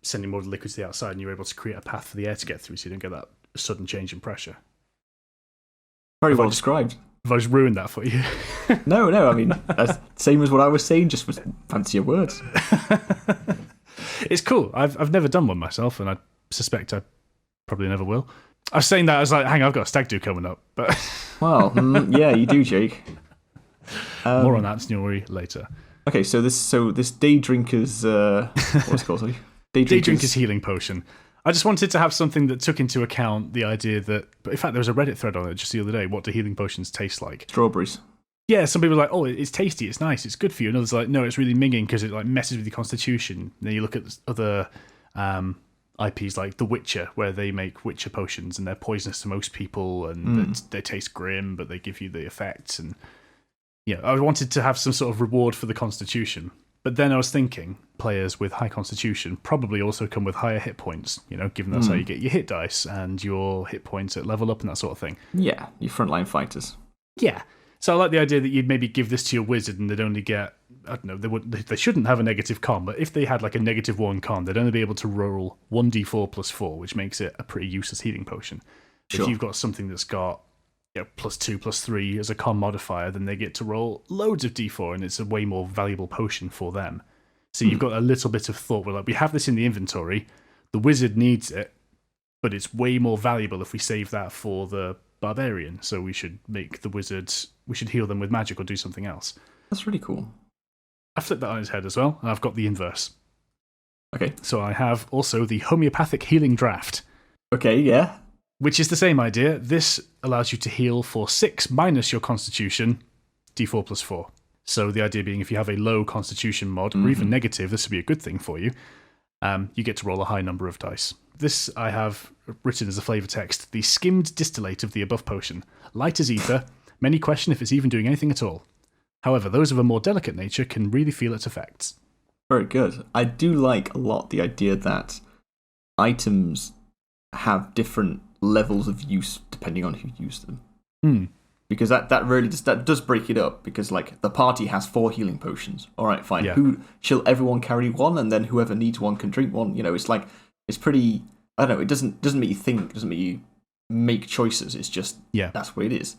sending more of the liquid to the outside, and you're able to create a path for the air to get through, so you don't get that sudden change in pressure. Very well described. Have I just ruined that for you? No, I mean, that's same as what I was saying, just with fancier words. It's cool. I've never done one myself, and I suspect I probably never will. I was saying that, I was like, hang on, I've got a stag do coming up. But well, yeah, you do, Jake. More on that story later. Okay, so this Day Drinker's... what's it called, sorry? Day Drinker's Healing Potion. I just wanted to have something that took into account the idea that... In fact, there was a Reddit thread on it just the other day. What do healing potions taste like? Strawberries. Yeah, some people are like, oh, it's tasty, it's nice, it's good for you. And others are like, no, it's really minging because it messes with your constitution. And then you look at other IPs like The Witcher, where they make Witcher potions and they're poisonous to most people, and they taste grim, but they give you the effects. And yeah, I wanted to have some sort of reward for the constitution. But then I was thinking, players with high constitution probably also come with higher hit points, given that's how you get your hit dice and your hit points at level up and that sort of thing. Yeah, your frontline fighters. Yeah. So I like the idea that you'd maybe give this to your wizard and they'd only get, I don't know, they shouldn't have a negative con, but if they had like a -1 con, they'd only be able to roll 1d4 plus 4, which makes it a pretty useless healing potion. Sure. If you've got something that's got +2, +3 as a con modifier, then they get to roll loads of d4, and it's a way more valuable potion for them. So you've got a little bit of thought where, like, we have this in the inventory, the wizard needs it, but it's way more valuable if we save that for the barbarian. So we should make the wizard, we should heal them with magic or do something else. That's really cool. I flipped that on its head as well, and I've got the inverse. Okay. So I have also the homeopathic healing draft. Okay, yeah. Which is the same idea. This allows you to heal for 6 minus your constitution, d4 plus 4. So the idea being if you have a low constitution mod, or even negative, this would be a good thing for you. You get to roll a high number of dice. This I have written as a flavour text. The skimmed distillate of the above potion. Light as ether. Many question if it's even doing anything at all. However, those of a more delicate nature can really feel its effects. Very good. I do like a lot the idea that items have different levels of use depending on who used them. Because that really does break it up. Because like the party has 4 healing potions. All right, fine. Yeah. Who shall everyone carry one, and then whoever needs one can drink one. You know, it's like it's pretty. I don't know. It doesn't make you think. Doesn't make you make choices. It's just that's what it is.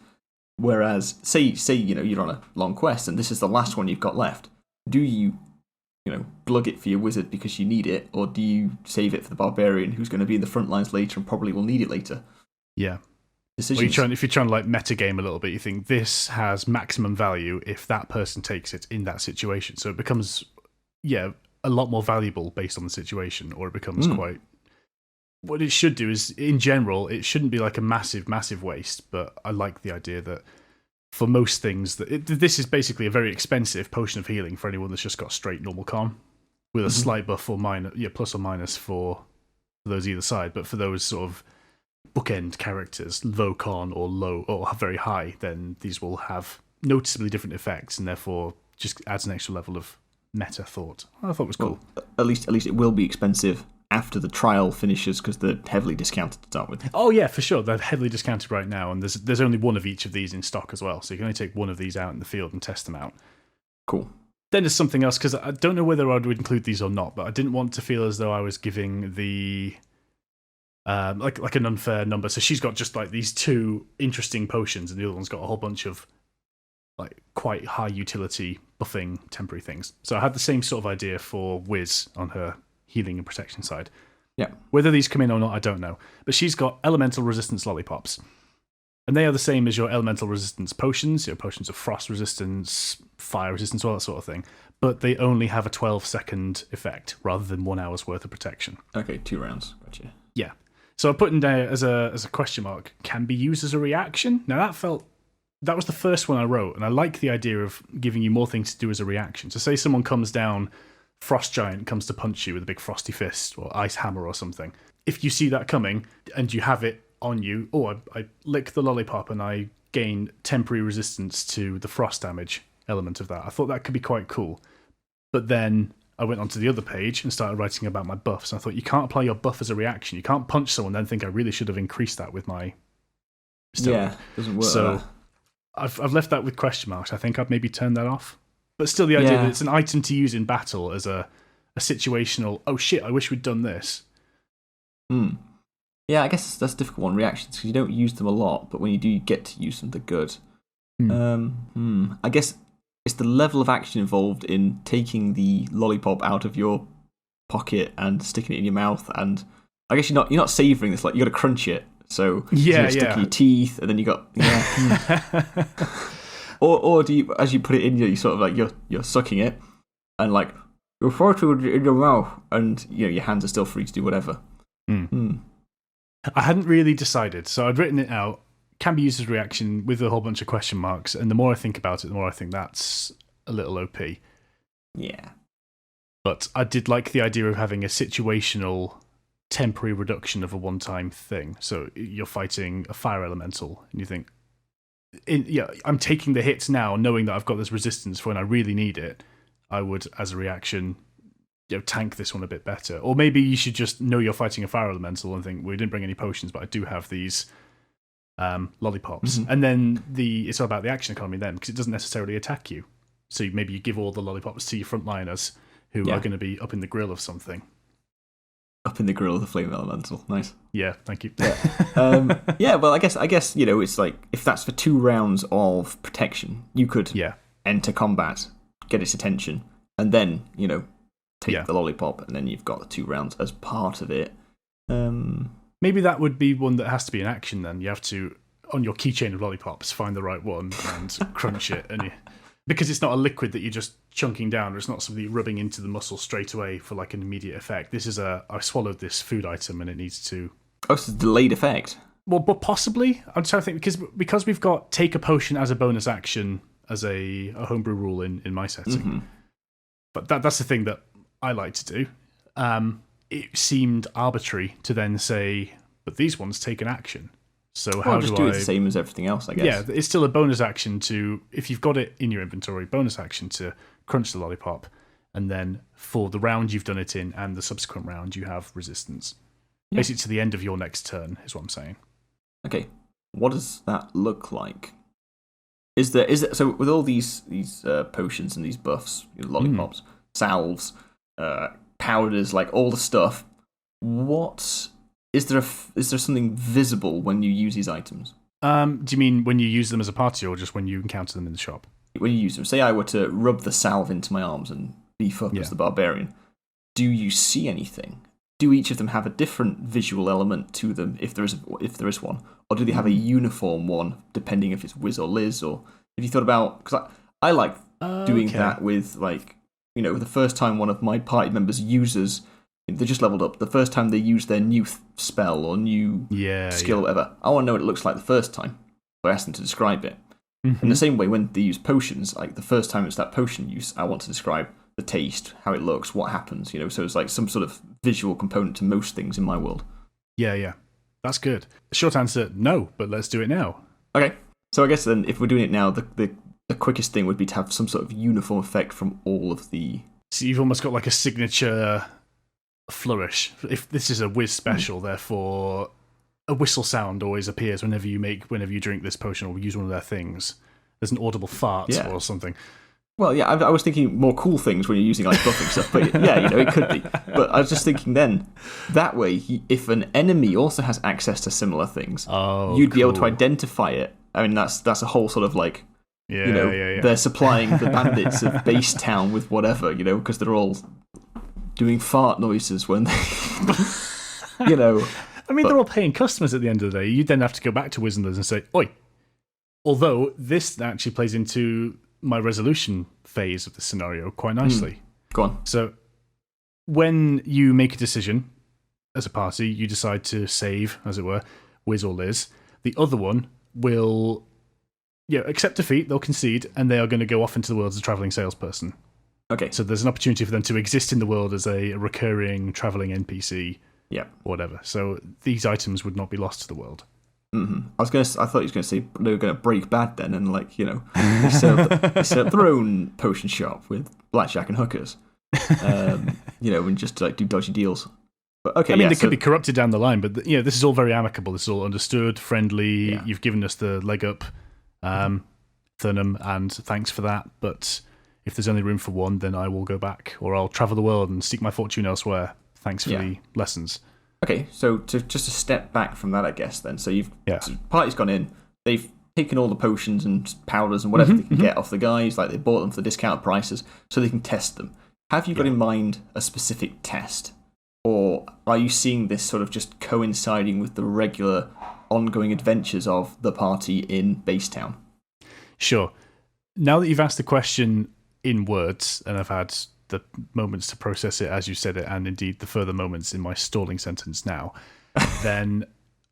Whereas say you're on a long quest and this is the last one you've got left. Do you glug it for your wizard because you need it, or do you save it for the barbarian who's going to be in the front lines later and probably will need it later? Yeah. Decisions. If you're trying to like metagame a little bit, you think this has maximum value if that person takes it in that situation. So it becomes, a lot more valuable based on the situation, or it becomes quite. What it should do is, in general, it shouldn't be like a massive, massive waste. But I like the idea that for most things, this is basically a very expensive potion of healing for anyone that's just got straight normal con, with a slight buff or minus, plus or minus for those either side. But for those sort of bookend characters, low con or low or very high, then these will have noticeably different effects, and therefore just adds an extra level of meta thought. I thought it was cool. Well, at least it will be expensive after the trial finishes because they're heavily discounted to start with. Oh yeah, for sure. They're heavily discounted right now, and there's only one of each of these in stock as well, so you can only take one of these out in the field and test them out. Cool. Then there's something else, because I don't know whether I would include these or not, but I didn't want to feel as though I was giving the like an unfair number. So she's got just like these 2 interesting potions, and the other one's got a whole bunch of like quite high utility buffing temporary things. So I had the same sort of idea for Wiz on her healing and protection side. Yeah. Whether these come in or not, I don't know. But she's got elemental resistance lollipops. And they are the same as your elemental resistance potions, your potions of frost resistance, fire resistance, all that sort of thing. But they only have a 12-second effect rather than 1 hour's worth of protection. Okay, 2 rounds. Gotcha. Yeah. So I put in there as a question mark, can be used as a reaction. Now that was the first one I wrote, and I like the idea of giving you more things to do as a reaction. So say someone comes down, Frost Giant comes to punch you with a big frosty fist or ice hammer or something. If you see that coming and you have it on you, I lick the lollipop and I gain temporary resistance to the frost damage element of that. I thought that could be quite cool. But then I went onto the other page and started writing about my buffs. I thought, you can't apply your buff as a reaction. You can't punch someone and then think I really should have increased that with my steroid. Yeah, doesn't work. So I've left that with question marks. I think I'd maybe turn that off. But still, the idea that it's an item to use in battle as a situational, oh shit, I wish we'd done this. Yeah, I guess that's a difficult one, reactions, because you don't use them a lot, but when you do get to use them, they're good. I guess it's the level of action involved in taking the lollipop out of your pocket and sticking it in your mouth, and I guess you're not savouring this, like you got to crunch it, so you stick in your teeth, and then you got or do you, as you put it in, you sort of like you're sucking it, and like you're forcing it in your mouth, and your hands are still free to do whatever. I hadn't really decided, so I'd written it out. Can be used as a reaction with a whole bunch of question marks, and the more I think about it, the more I think that's a little OP. Yeah. But I did like the idea of having a situational, temporary reduction of a one-time thing. So you're fighting a fire elemental, and you think, I'm taking the hits now, knowing that I've got this resistance for when I really need it. I would, as a reaction, tank this one a bit better. Or maybe you should just know you're fighting a fire elemental and think, we didn't bring any potions, but I do have these lollipops. And then it's all about the action economy then, because it doesn't necessarily attack you. So maybe you give all the lollipops to your frontliners who are going to be up in the grill of something. Up in the grill of the flame elemental. Nice. Yeah, thank you. Well, I guess it's like if that's for 2 rounds of protection, you could enter combat, get its attention, and then take the lollipop, and then you've got the 2 rounds as part of it. Maybe that would be one that has to be an action. Then you have to, on your keychain of lollipops, find the right one and crunch it, and because it's not a liquid that you're just chunking down, or it's not something you're rubbing into the muscle straight away for like an immediate effect. This is I swallowed this food item and it needs to... Oh, it's a delayed effect. Well, but possibly. I'm trying to think, because we've got take a potion as a bonus action as a homebrew rule in my setting. Mm-hmm. But that's the thing that I like to do. It seemed arbitrary to then say, but these ones take an action. So how just do it the same as everything else, I guess. Yeah, it's still a bonus action to, if you've got it in your inventory, bonus action to crunch the lollipop, and then for the round you've done it in and the subsequent round, you have resistance. Yeah. Basically, to the end of your next turn, is what I'm saying. Okay, what does that look like? Is there so with all these potions and these buffs, lollipops, salves, powders, like all the stuff, what is there something visible when you use these items? Do you mean when you use them as a party, or just when you encounter them in the shop? When you use them, say I were to rub the salve into my arms and beef up as the barbarian, do you see anything? Do each of them have a different visual element to them, if there is one, or do they have a uniform one, depending if it's Wiz or Liz, or if you thought about? Because I like doing that with, like, the first time one of my party members uses, they just leveled up. The first time they use their new spell or new skill, or whatever, I want to know what it looks like the first time. So I ask them to describe it. Mm-hmm. In the same way, when they use potions, like the first time it's that potion use, I want to describe the taste, how it looks, what happens, so it's like some sort of visual component to most things in my world. Yeah. That's good. Short answer, no, but let's do it now. Okay. So I guess then if we're doing it now, the quickest thing would be to have some sort of uniform effect from all of the... So you've almost got like a signature flourish. If this is a whiz special, therefore a whistle sound always appears whenever you drink this potion or use one of their things. There's an audible fart or something. Well, yeah, I was thinking more cool things when you're using like buffing stuff, but yeah, it could be. But I was just thinking then, that way, if an enemy also has access to similar things, you'd be able to identify it. I mean, that's a whole sort of like, they're supplying the bandits of Base Town with whatever, because they're all doing fart noises when they, I mean, they're all paying customers at the end of the day. You'd then have to go back to Wiz and Liz and say, oi. Although this actually plays into my resolution phase of the scenario quite nicely. Go on. So when you make a decision as a party, you decide to save, as it were, Wiz or Liz. The other one will accept defeat, they'll concede, and they are going to go off into the world as a travelling salesperson. Okay. So there's an opportunity for them to exist in the world as a recurring travelling NPC, or whatever. So these items would not be lost to the world. Mm-hmm. I thought he was going to say they were going to break bad then, and they set up their own potion shop with blackjack and hookers, and just like do dodgy deals. But okay, they could be corrupted down the line, but this is all very amicable. This is all understood, friendly. Yeah. You've given us the leg up, Thurnham, and thanks for that. But if there's only room for one, then I will go back, or I'll travel the world and seek my fortune elsewhere. Thanks for the lessons. Okay, so just a step back from that, I guess, then. So party's gone in, they've taken all the potions and powders and whatever they can get off the guys, like they bought them for the discounted prices, so they can test them. Have you got in mind a specific test? Or are you seeing this sort of just coinciding with the regular ongoing adventures of the party in Base Town? Sure. Now that you've asked the question in words, and I've had the moments to process it as you said it, and indeed the further moments in my stalling sentence now, then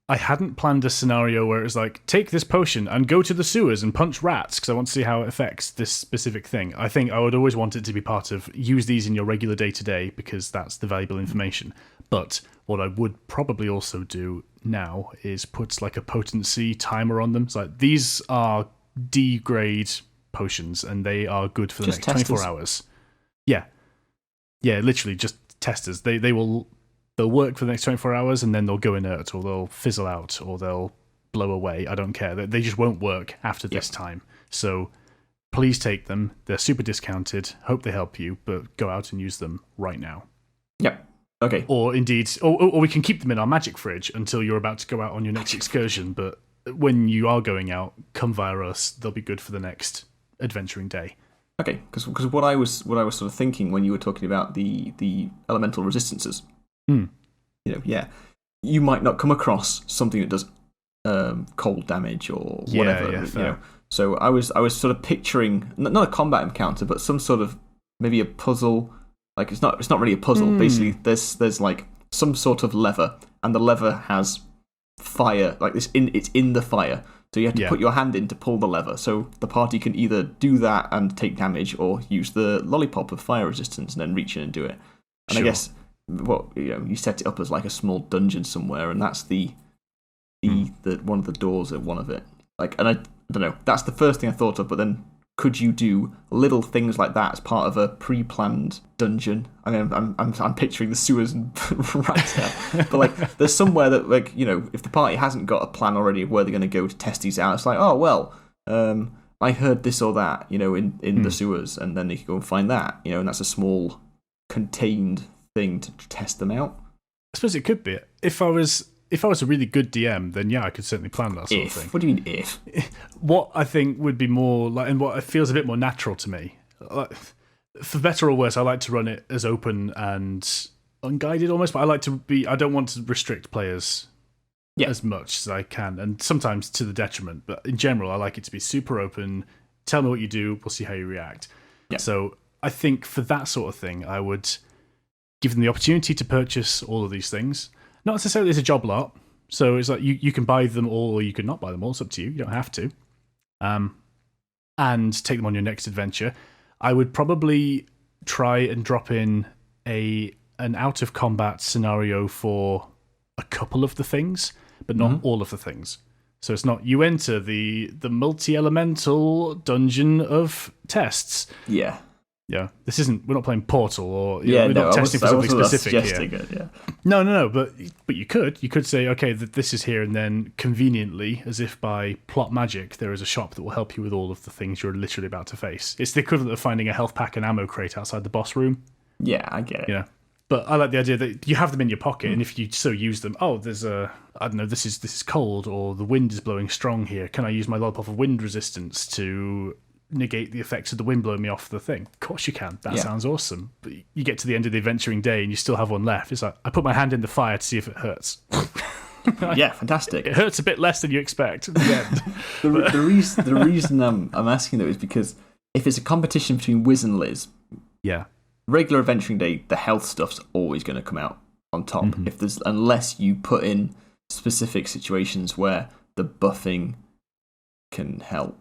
I hadn't planned a scenario where it was like, take this potion and go to the sewers and punch rats, because I want to see how it affects this specific thing. I think I would always want it to be part of, use these in your regular day-to-day, because that's the valuable information. But what I would probably also do now is put like a potency timer on them. It's like, these are D-grade potions, and they are good for the next 24 hours. Yeah, literally just testers. They'll work for the next 24 hours, and then they'll go inert, or they'll fizzle out, or they'll blow away. I don't care. They just won't work after this time. So please take them. They're super discounted. Hope they help you, but go out and use them right now. Yep. Okay. Or indeed, or we can keep them in our magic fridge until you're about to go out on your next excursion. But when you are going out, come via us. They'll be good for the next adventuring day. Okay, because what I was sort of thinking when you were talking about the elemental resistances, you might not come across something that does cold damage or whatever, So I was sort of picturing not a combat encounter, but some sort of maybe a puzzle. Like it's not really a puzzle. Basically, there's like some sort of lever, and the lever has fire. Like it's in the fire. So you have to put your hand in to pull the lever. So the party can either do that and take damage, or use the lollipop of fire resistance and then reach in and do it. And I guess you set it up as like a small dungeon somewhere, and that's the one of the doors at one of it. Like, and I don't know. That's the first thing I thought of. But then, could you do little things like that as part of a pre-planned dungeon? I mean, I'm picturing the sewers right now. But like, there's somewhere that like if the party hasn't got a plan already of where they're going to go to test these out, it's like, oh well, I heard this or that, in the sewers, and then they can go and find that, and that's a small contained thing to test them out. I suppose it could be. If I was a really good DM, then I could certainly plan that sort of thing. What do you mean if? What I think would be more like, and what feels a bit more natural to me, for better or worse, I like to run it as open and unguided almost, but I don't want to restrict players as much as I can, and sometimes to the detriment, but in general, I like it to be super open. Tell me what you do, we'll see how you react. Yeah. So I think for that sort of thing, I would give them the opportunity to purchase all of these things. Not necessarily as a job lot, so it's like you can buy them all or you can not buy them all. It's up to you. You don't have to. And take them on your next adventure. I would probably try and drop in an out of combat scenario for a couple of the things, but not all of the things. So it's not you enter the multi-elemental dungeon of tests. Yeah. Yeah, we're not playing Portal, or we're not testing for something specific here. No, but you could say, okay, this is here, and then conveniently, as if by plot magic, there is a shop that will help you with all of the things you're literally about to face. It's the equivalent of finding a health pack and ammo crate outside the boss room. Yeah, I get it. But I like the idea that you have them in your pocket, and if you so use them, there's I don't know, this is cold, or the wind is blowing strong here. Can I use my lollipop of wind resistance to negate the effects of the wind blowing me off the thing? Of course you can. That sounds awesome. But you get to the end of the adventuring day and you still have one left. It's like, I put my hand in the fire to see if it hurts. Yeah, fantastic. It hurts a bit less than you expect at the end. the reason I'm asking though is because if it's a competition between Wiz and Liz, regular adventuring day, the health stuff's always going to come out on top. Unless you put in specific situations where the buffing can help.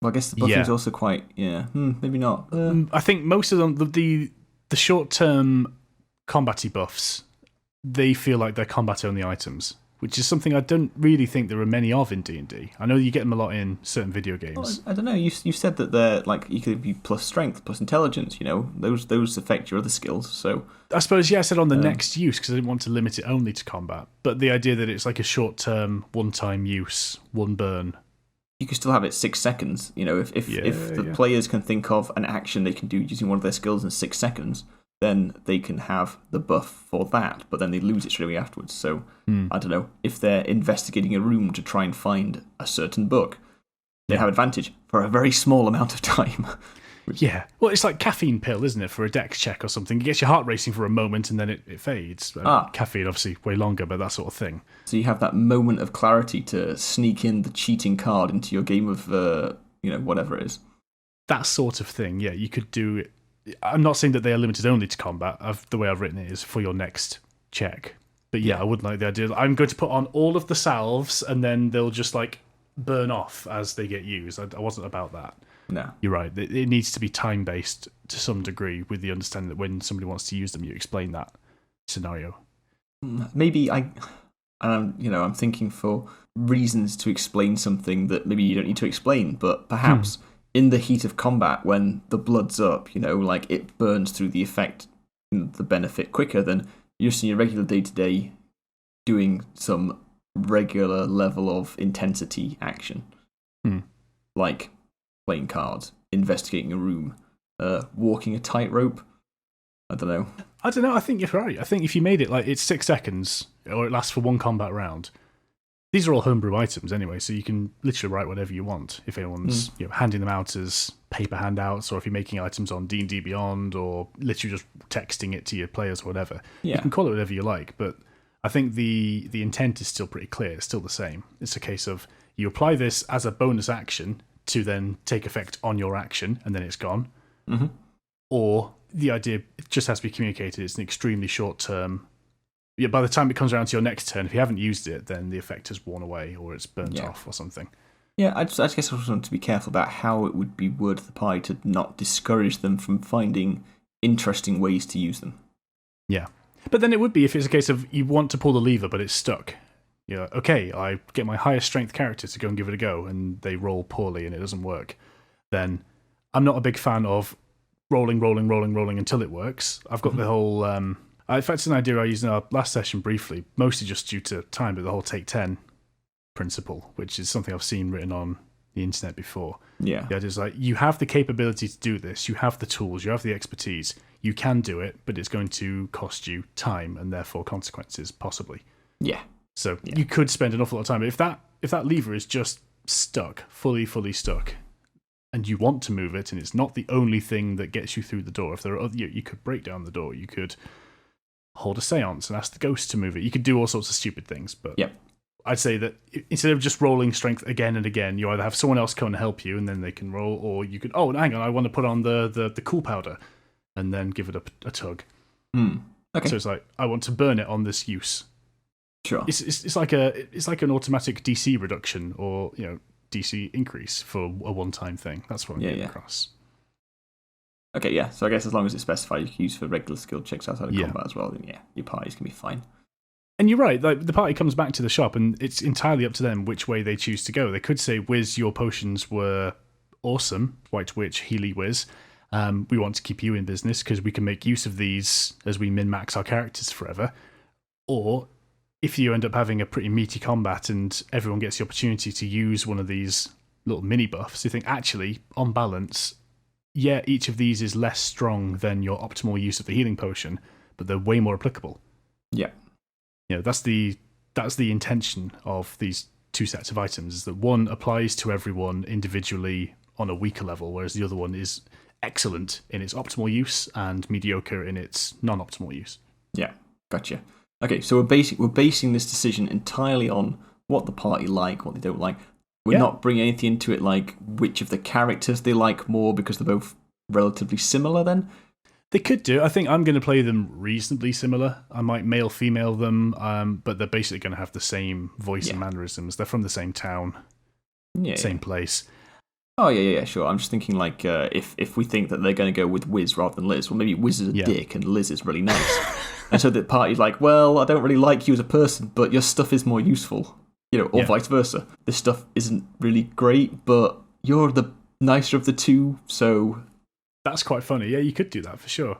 Well, I guess the buffing's also quite, maybe not. I think most of them, the short-term combat-y buffs, they feel like they're combat-only items, which is something I don't really think there are many of in D&D. I know you get them a lot in certain video games. Well, I don't know, you said that they're, like, you could be plus strength, plus intelligence, those affect your other skills, so... I suppose, I said on the next use, because I didn't want to limit it only to combat, but the idea that it's like a short-term, one-time use, one burn... You can still have it 6 seconds. If the players can think of an action they can do using one of their skills in 6 seconds, then they can have the buff for that, but then they lose it straight away afterwards. So, I don't know, if they're investigating a room to try and find a certain book, they have advantage for a very small amount of time. Yeah. Well, it's like caffeine pill, isn't it, for a dex check or something? It gets your heart racing for a moment and then it fades. Caffeine, obviously, way longer, but that sort of thing. So you have that moment of clarity to sneak in the cheating card into your game of, whatever it is. That sort of thing, yeah. You could do it. I'm not saying that they are limited only to combat. The way I've written it is for your next check. But I would like the idea that I'm going to put on all of the salves and then they'll just, like, burn off as they get used. I wasn't about that. No. You're right. It needs to be time-based to some degree, with the understanding that when somebody wants to use them, you explain that scenario. Maybe I'm thinking for reasons to explain something that maybe you don't need to explain, but perhaps in the heat of combat, when the blood's up, like it burns through the effect, the benefit quicker than you're just in your regular day-to-day doing some regular level of intensity action. Like playing cards, investigating a room, walking a tightrope. I don't know. I think you're right. I think if you made it like it's 6 seconds, or it lasts for one combat round, these are all homebrew items anyway, so you can literally write whatever you want. If anyone's handing them out as paper handouts, or if you're making items on D&D Beyond, or literally just texting it to your players or whatever, you can call it whatever you like. But I think the intent is still pretty clear. It's still the same. It's a case of You apply this as a bonus action to then take effect on your action, and then it's gone. Mm-hmm. Or the idea just has to be communicated. It's an extremely short term. Yeah, by the time it comes around to your next turn, if you haven't used it, then the effect has worn away or it's burnt off or something. Yeah, I guess I just want to be careful about how it would be worded to the party to not discourage them from finding interesting ways to use them. Yeah. But then it would be if it's a case of you want to pull the lever, but it's stuck. You're like, okay, I get my highest strength character to go and give it a go, and they roll poorly and it doesn't work. Then I'm not a big fan of rolling until it works. I've got the whole... in fact, it's an idea I used in our last session briefly, mostly just due to time, but the whole take 10 principle, which is something I've seen written on the internet before. Yeah. The idea is like, you have the capability to do this, you have the tools, you have the expertise, you can do it, but it's going to cost you time and therefore consequences, possibly. Yeah. So you could spend an awful lot of time. But if that lever is just stuck, fully stuck, and you want to move it, and it's not the only thing that gets you through the door, if there are other, you could break down the door, you could hold a seance and ask the ghost to move it. You could do all sorts of stupid things, but I'd say that instead of just rolling strength again and again, you either have someone else come and help you, and then they can roll, or you could, oh, hang on, I want to put on the cool powder, and then give it a tug. Okay. So it's like, I want to burn it on this use. Sure. It's like an automatic DC reduction or DC increase for a one-time thing. That's what I'm getting across. Okay, yeah. So I guess as long as it's specified, you can use for regular skill checks outside of combat as well. Then your parties can be fine. And you're right. Like the party comes back to the shop, and it's entirely up to them which way they choose to go. They could say, "Wiz, your potions were awesome. White Witch, Healy Wiz. We want to keep you in business because we can make use of these as we min-max our characters forever." Or if you end up having a pretty meaty combat and everyone gets the opportunity to use one of these little mini buffs, you think, actually, on balance, each of these is less strong than your optimal use of the healing potion, but they're way more applicable. Yeah. That's the intention of these two sets of items, is that one applies to everyone individually on a weaker level, whereas the other one is excellent in its optimal use and mediocre in its non-optimal use. Yeah, gotcha. Okay, so we're basing this decision entirely on what the party like, what they don't like. We're not bringing anything into it like which of the characters they like more because they're both relatively similar then? They could do. I think I'm going to play them reasonably similar. I might male-female them, but they're basically going to have the same voice and mannerisms. They're from the same town, same place. Oh, yeah, sure. I'm just thinking like if we think that they're going to go with Wiz rather than Liz, well, maybe Wiz is a dick and Liz is really nice. And so the party's like, well, I don't really like you as a person, but your stuff is more useful, or vice versa. This stuff isn't really great, but you're the nicer of the two, so... That's quite funny. Yeah, you could do that for sure.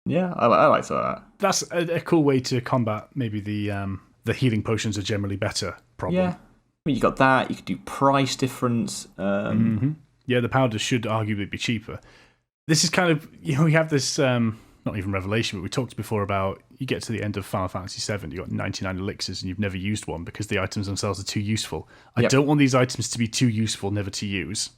Yeah, I like that. That's a cool way to combat maybe the healing potions are generally better problem. Yeah. I mean, you got that. You could do price difference. Yeah, the powders should arguably be cheaper. This is kind of, we have this, not even revelation, but we talked before about you get to the end of Final Fantasy VII, you've got 99 elixirs and you've never used one because the items themselves are too useful. I don't want these items to be too useful, never to use.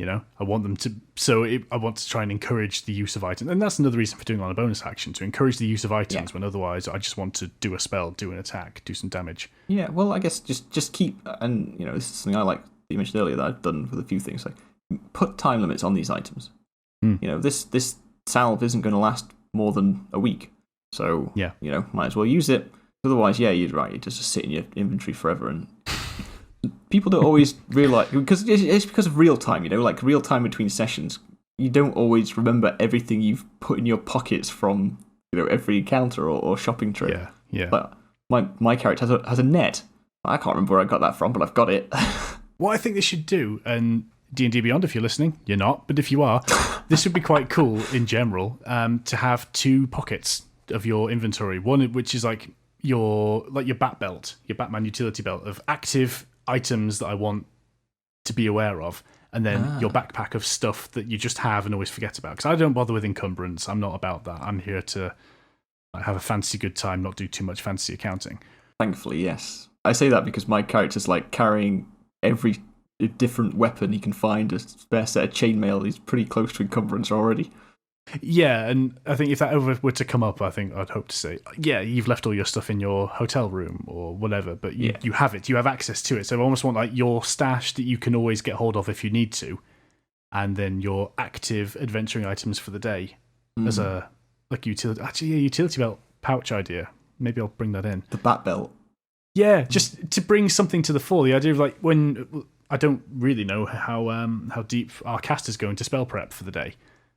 I want them to, I want to try and encourage the use of items. And that's another reason for doing it on a bonus action, to encourage the use of items when otherwise I just want to do a spell, do an attack, do some damage. Yeah, well, I guess just keep, and this is something I like that you mentioned earlier that I've done with a few things, like put time limits on these items. This salve isn't going to last more than a week. So, might as well use it. Otherwise, you're right, it just sit in your inventory forever and... People don't always realise, because it's because of real time, like real time between sessions. You don't always remember everything you've put in your pockets from, every encounter or shopping trip. Yeah. But my character has a net. I can't remember where I got that from, but I've got it. What I think they should do, and D&D Beyond, if you're listening, you're not, but if you are, this would be quite cool in general, to have two pockets of your inventory. One which is like your bat belt, your Batman utility belt of active items that I want to be aware of, and then your backpack of stuff that you just have and always forget about. Because I don't bother with encumbrance. I'm not about that. I'm here to have a fancy good time, not do too much fancy accounting. Thankfully, yes. I say that because my character's like carrying every different weapon he can find, a spare set of chainmail. He's pretty close to encumbrance already. Yeah, and I think if that ever were to come up, I think I'd hope to say, yeah, you've left all your stuff in your hotel room or whatever, but you have it, you have access to it. So I almost want like your stash that you can always get hold of if you need to, and then your active adventuring items for the day as a like utility. Actually, yeah, utility belt pouch idea. Maybe I'll bring that in. The bat belt. Yeah, just to bring something to the fore. The idea of like when I don't really know how deep our caster's going to spell prep for the day,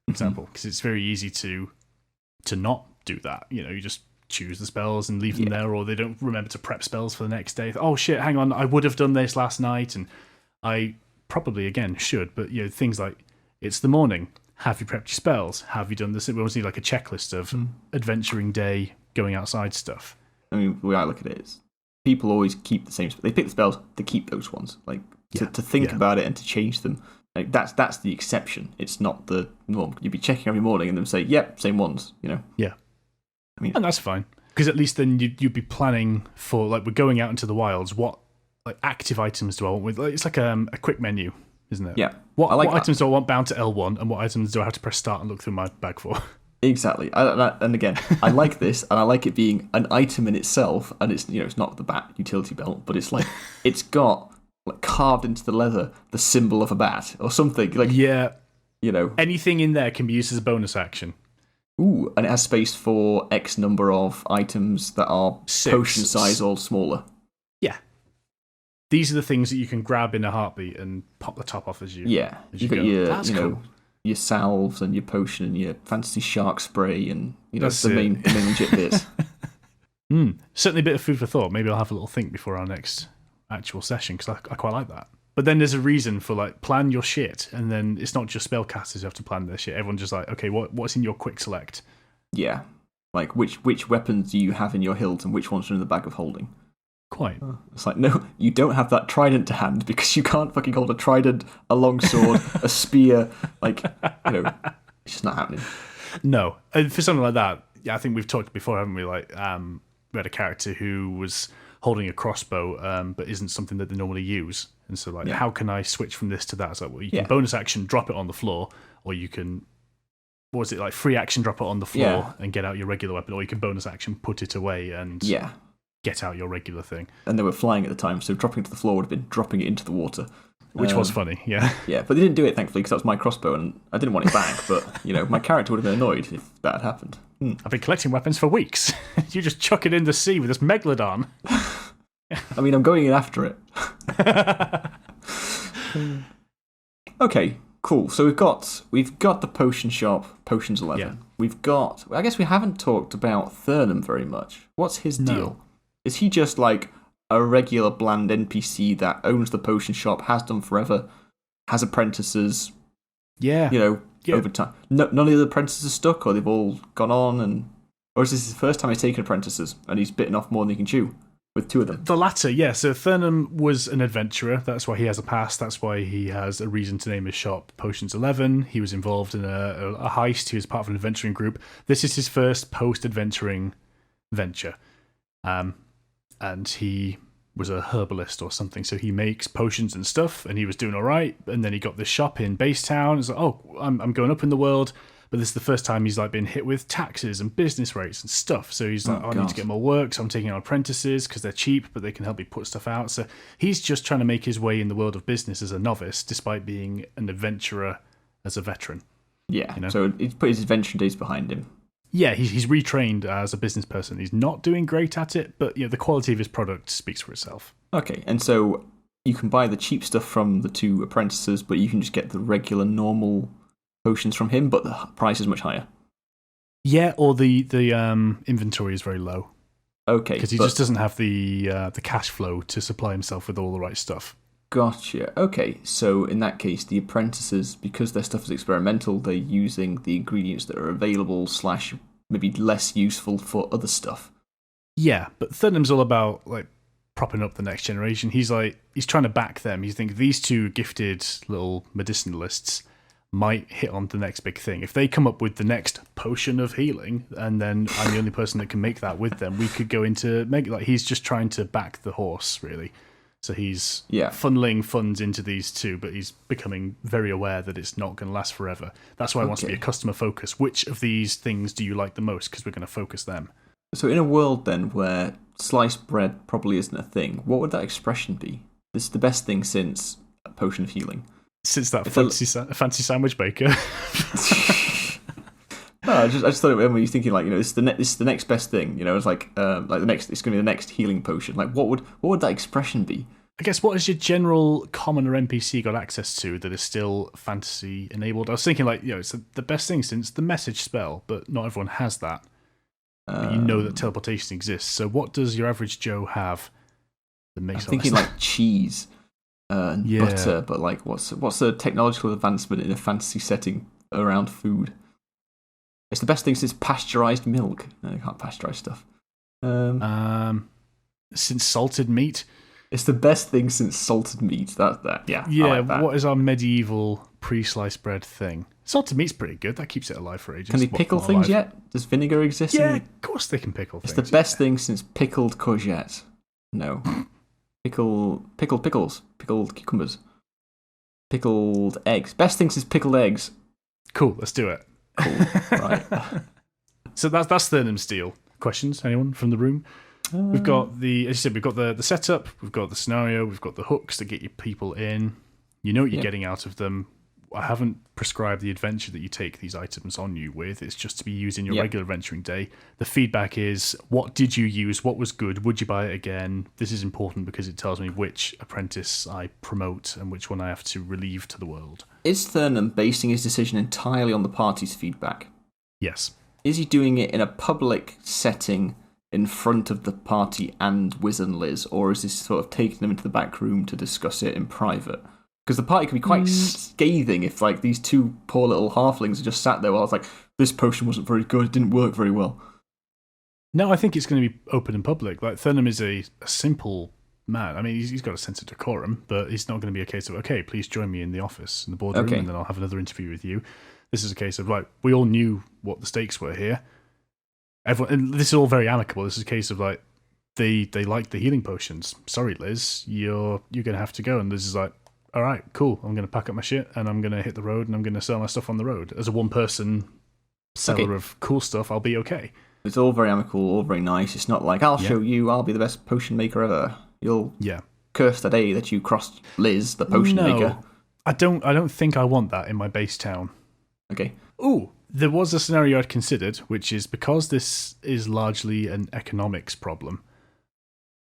for example, because it's very easy to not do that. You know, you just choose the spells and leave them there, or they don't remember to prep spells for the next day. Oh shit, hang on, I would have done this last night, and I probably again should, but you know, things like it's the morning. Have you prepped your spells? Have you done this? We always need like a checklist of adventuring day, going outside stuff. I mean, the way I look at it is, people always keep the same. They pick the spells to keep those ones. Like to think about it and to change them. Like that's the exception. It's not the norm. You'd be checking every morning and then say, "Yep, same ones." You know. Yeah. I mean, and that's fine because at least then you'd be planning for like we're going out into the wilds. What like active items do I want with? Like, it's like a quick menu, isn't it? Yeah. What items do I want bound to L1, and what items do I have to press start and look through my bag for? Exactly. And again, I like this, and I like it being an item in itself, and it's it's not the bat utility belt, but it's like it's got like carved into the leather the symbol of a bat or something. Like anything in there can be used as a bonus action. Ooh, and it has space for X number of items that are potion size or smaller. Yeah. These are the things that you can grab in a heartbeat and pop the top off as you. Yeah, as you've got your cool. Your salves and your potion and your fancy shark spray and the main legit bits. Certainly a bit of food for thought. Maybe I'll have a little think before our next actual session because I quite like that. But then there's a reason for like plan your shit, and then it's not just spellcasters who have to plan their shit. Everyone's just like, okay, what's in your quick select? Yeah, like which weapons do you have in your hilt and which ones are in the bag of holding? Quite. It's like, no, you don't have that trident to hand because you can't fucking hold a trident, a longsword, a spear. Like, it's just not happening. No. And for something like that, I think we've talked before, haven't we? Like, we had a character who was holding a crossbow, but isn't something that they normally use. And so, like, how can I switch from this to that? It's like, well, you can bonus action, drop it on the floor, or you can, what was it, like, free action, drop it on the floor and get out your regular weapon, or you can bonus action, put it away and get out your regular thing. And they were flying at the time, so dropping it to the floor would have been dropping it into the water. Which was funny, yeah. Yeah, but they didn't do it, thankfully, because that was my crossbow, and I didn't want it back, but, my character would have been annoyed if that had happened. I've been collecting weapons for weeks. You just chuck it in the sea with this megalodon. I mean, I'm going in after it. Okay, cool. So we've got the potion shop, Potions 11. Yeah. We've got... I guess we haven't talked about Thurnham very much. What's his deal? Is he just like a regular bland NPC that owns the potion shop, has done forever, has apprentices? Yeah. Over time. None of the apprentices are stuck, or they've all gone on, or is this his first time he's taken apprentices and he's bitten off more than he can chew? With two of them. The latter, yeah. So Thurnham was an adventurer. That's why he has a past. That's why he has a reason to name his shop Potions 11. He was involved in a heist. He was part of an adventuring group. This is his first post-adventuring venture. And he was a herbalist or something. So he makes potions and stuff, and he was doing all right. And then he got this shop in Basetown. It's like, I'm going up in the world. But this is the first time he's like been hit with taxes and business rates and stuff. So he's like, I need to get more work. So I'm taking on apprentices because they're cheap, but they can help me put stuff out. So he's just trying to make his way in the world of business as a novice, despite being an adventurer as a veteran. Yeah. So he's put his adventure days behind him. Yeah, he's retrained as a business person. He's not doing great at it, but the quality of his product speaks for itself. Okay, and so you can buy the cheap stuff from the two apprentices, but you can just get the regular, normal potions from him, but the price is much higher. Yeah, or the inventory is very low. Okay, because he just doesn't have the cash flow to supply himself with all the right stuff. Gotcha. Okay, so in that case, the apprentices, because their stuff is experimental, they're using the ingredients that are available / maybe less useful for other stuff. Yeah, but Thurnham's all about like propping up the next generation. He's trying to back them. He's thinking these two gifted little medicinalists might hit on the next big thing. If they come up with the next potion of healing, and then I'm the only person that can make that with them, we could go into he's just trying to back the horse, really. So he's funneling funds into these two, but he's becoming very aware that it's not going to last forever. That's why he wants to be a customer focus. Which of these things do you like the most? Because we're going to focus them. So in a world then where sliced bread probably isn't a thing, what would that expression be? This is the best thing since a potion of healing. Since that fancy sandwich baker. No, I just thought when you thinking like, this is the next best thing. It's like the next. It's going to be the next healing potion. Like what would that expression be? I guess what has your general commoner NPC got access to that is still fantasy enabled? I was thinking like it's the best thing since the message spell, but not everyone has that. But you know that teleportation exists. So what does your average Joe have that makes? I'm thinking like cheese and butter, but like what's a technological advancement in a fantasy setting around food? It's the best thing since pasteurized milk. No, you can't pasteurize stuff. Since salted meat. It's the best thing since salted meat. Yeah. Yeah. I like that. What is our medieval pre-sliced bread thing? Salted meat's pretty good. That keeps it alive for ages. Can they pickle things yet? Does vinegar exist? Yeah, of course they can pickle things. It's the best thing since pickled courgette. No. Pickled pickles. Pickled cucumbers. Pickled eggs. Best thing since pickled eggs. Cool. Let's do it. Cool. Right. So that's Thurnham's deal. Questions? Anyone from the room? We've got as you said, we've got the setup, we've got the scenario, we've got the hooks to get your people in. You know what you're getting out of them. I haven't prescribed the adventure that you take these items on you with. It's just to be used in your regular adventuring day. The feedback is, what did you use? What was good? Would you buy it again? This is important because it tells me which apprentice I promote and which one I have to relieve to the world. Is Thurnham basing his decision entirely on the party's feedback? Yes. Is he doing it in a public setting in front of the party and Wiz and Liz, or is this sort of taking them into the back room to discuss it in private? Because the party can be quite scathing if like these two poor little halflings are just sat there while it's like, this potion wasn't very good, it didn't work very well. No, I think it's going to be open and public. Like Thurnham is a simple man. I mean, he's got a sense of decorum, but it's not going to be a case of, okay, please join me in the office, in the boardroom, and then I'll have another interview with you. This is a case of, like, we all knew what the stakes were here. Everyone, and this is all very amicable. This is a case of, like, they like the healing potions. Sorry, Liz, you're going to have to go. And Liz is like, all right, cool. I'm going to pack up my shit, and I'm going to hit the road, and I'm going to sell my stuff on the road. As a one-person seller of cool stuff, I'll be okay. It's all very amicable, all very nice. It's not like, I'll show you, I'll be the best potion maker ever. You'll curse the day that you crossed Liz, the potion maker. I don't think I want that in my base town. Okay. Ooh, there was a scenario I'd considered, which is because this is largely an economics problem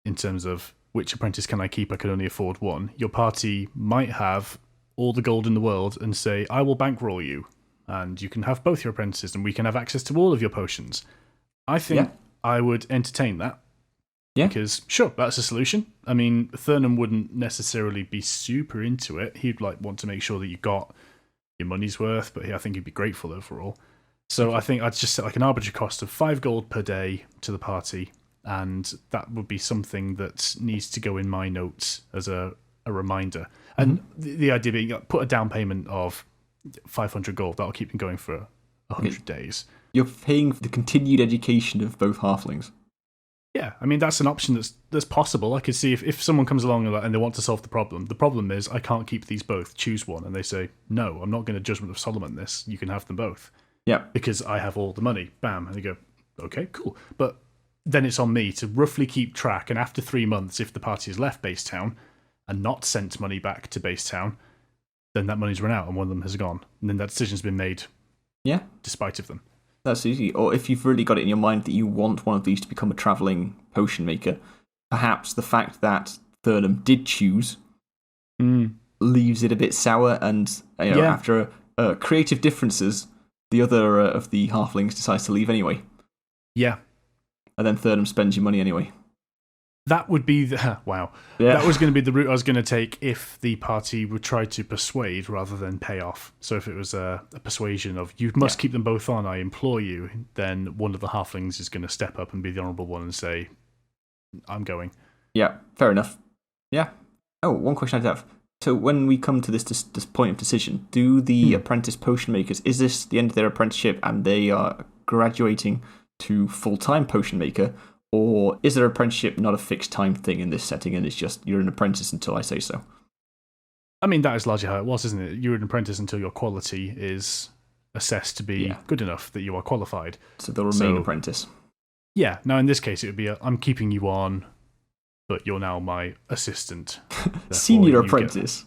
in terms of which apprentice can I keep, I can only afford one. Your party might have all the gold in the world and say, I will bankroll you, and you can have both your apprentices, and we can have access to all of your potions. I think I would entertain that. Yeah. Because, sure, that's a solution. I mean, Thurnham wouldn't necessarily be super into it. He'd want to make sure that you got your money's worth, but I think he'd be grateful overall. So I think I'd just set an arbitrary cost of 5 gold per day to the party, and that would be something that needs to go in my notes as a reminder. And the idea being, put a down payment of 500 gold. That'll keep them going for 100 days. You're paying for the continued education of both halflings. Yeah, I mean, that's an option that's possible. I could see if someone comes along and they want to solve the problem. The problem is I can't keep these both. Choose one. And they say, no, I'm not going to Judgment of Solomon this. You can have them both. Yeah. Because I have all the money. Bam. And they go, okay, cool. But then it's on me to roughly keep track. And after 3 months, if the party has left base town and not sent money back to base town, then that money's run out and one of them has gone. And then that decision's been made. Yeah. Despite of them. That's easy. Or if you've really got it in your mind that you want one of these to become a travelling potion maker, perhaps the fact that Thurnham did choose leaves it a bit sour, and after creative differences, the other of the halflings decides to leave anyway. Yeah. And then Thurnham spends your money anyway. That would be wow. Yeah. That was going to be the route I was going to take if the party would try to persuade rather than pay off. So if it was a persuasion of, you must keep them both on, I implore you, then one of the halflings is going to step up and be the honourable one and say, I'm going. Yeah, fair enough. Yeah. Oh, one question I did have. So when we come to this point of decision, do the Apprentice Potionmakers, is this the end of their apprenticeship and they are graduating to full-time potion maker, Or is their apprenticeship not a fixed time thing in this setting, and it's just you're an apprentice until I say so? I mean, that is largely how it was, isn't it? You're an apprentice until your quality is assessed to be good enough that you are qualified. So they'll remain apprentice. Yeah. Now, in this case, it would be I'm keeping you on, but you're now my assistant. Senior apprentice.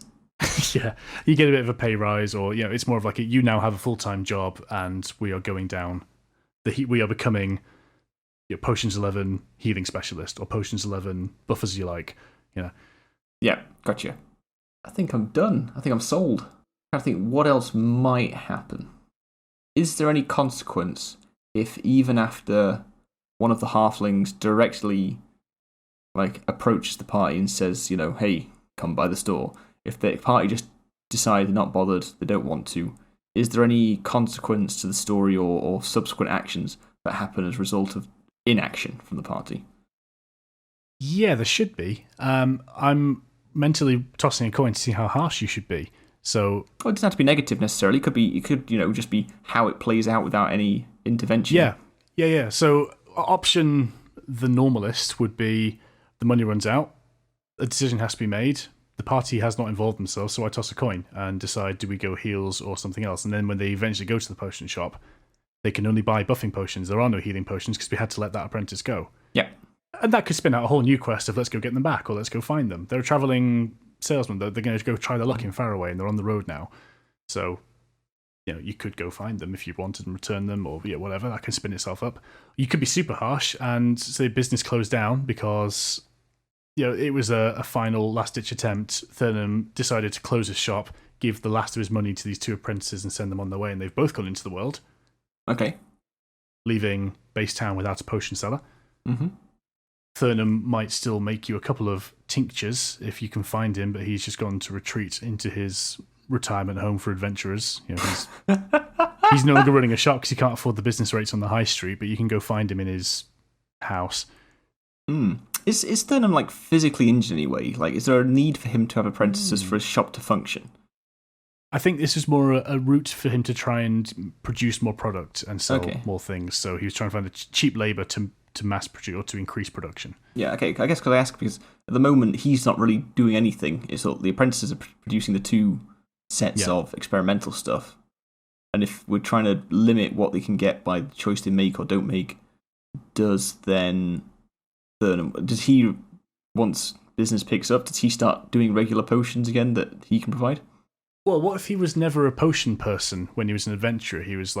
Yeah. You get a bit of a pay rise, or it's more of like you now have a full-time job, and we are going down. We are becoming Potions 11 healing specialist, or Potions 11 buff as you like. Yeah, gotcha. I think I'm done. I think I'm sold. I think what else might happen. Is there any consequence if even after one of the halflings directly approaches the party and says, hey, come by the store, if the party just decide they're not bothered, they don't want to, is there any consequence to the story or subsequent actions that happen as a result of inaction from the party? Yeah, there should be. I'm mentally tossing a coin to see how harsh you should be. So, it doesn't have to be negative necessarily. It could just be how it plays out without any intervention. Yeah. So, option the normalist would be the money runs out, a decision has to be made. The party has not involved themselves, so I toss a coin and decide, do we go heals or something else? And then when they eventually go to the potion shop, they can only buy buffing potions. There are no healing potions because we had to let that apprentice go. Yeah. And that could spin out a whole new quest of let's go get them back or let's go find them. They're a travelling salesman. They're going to go try their luck in Faraway, and they're on the road now. So, you could go find them if you wanted and return them, or whatever. That can spin itself up. You could be super harsh and say business closed down because it was a final last-ditch attempt. Thurnham decided to close his shop, give the last of his money to these two apprentices and send them on their way, and they've both gone into the world. Okay. Leaving base town without a potion seller. Mm-hmm. Thurnham might still make you a couple of tinctures if you can find him, but he's just gone to retreat into his retirement home for adventurers. He's no longer running a shop because he can't afford the business rates on the high street, but you can go find him in his house. Is Thurnham physically injured anyway? Is there a need for him to have apprentices for his shop to function? I think this is more a route for him to try and produce more product and sell more things. So he was trying to find the cheap labour to mass produce or to increase production. Yeah, okay. I guess could I ask, because at the moment he's not really doing anything. It's all, the apprentices are producing the two sets of experimental stuff. And if we're trying to limit what they can get by the choice they make or don't make, does he, once business picks up, does he start doing regular potions again that he can provide? Well, what if he was never a potion person when he was an adventurer? He was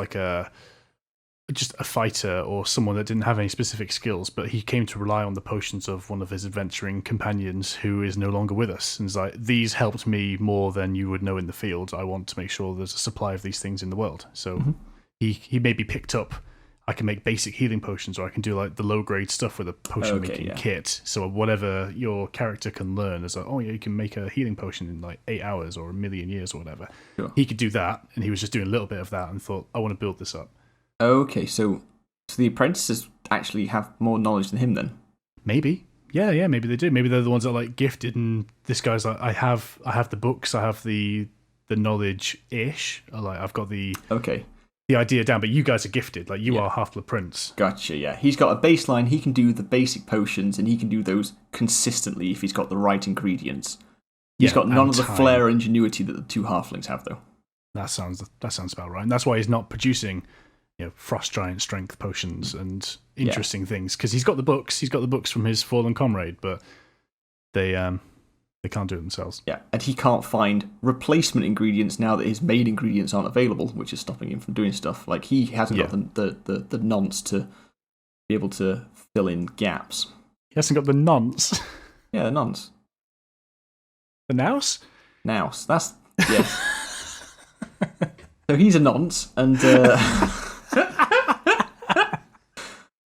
just a fighter or someone that didn't have any specific skills, but he came to rely on the potions of one of his adventuring companions who is no longer with us. And he's like, these helped me more than you would know in the field. I want to make sure there's a supply of these things in the world. So he maybe picked up, I can make basic healing potions, or I can do the low grade stuff with a potion making kit. So whatever your character can learn is you can make a healing potion in 8 hours or 1,000,000 years or whatever. Sure. He could do that, and he was just doing a little bit of that and thought, I want to build this up. Okay, so the apprentices actually have more knowledge than him then? Maybe. Yeah, maybe they do. Maybe they're the ones that are gifted, and this guy's like, I have the books, I have the knowledge-ish. I've got the idea down, but you guys are gifted. You are Half-Blood Prince. Gotcha, yeah. He's got a baseline, he can do the basic potions, and he can do those consistently if he's got the right ingredients. He's got none of the flair or ingenuity that the two halflings have, though. That sounds about right. And that's why he's not producing frost giant strength potions and interesting things, because he's got the books. He's got the books from his fallen comrade, but they can't do it themselves. Yeah, and he can't find replacement ingredients now that his main ingredients aren't available, which is stopping him from doing stuff. He hasn't got the nonce to be able to fill in gaps. He hasn't got the nonce. Yeah, the nonce. The nouse? Nouse. That's So he's a nonce, and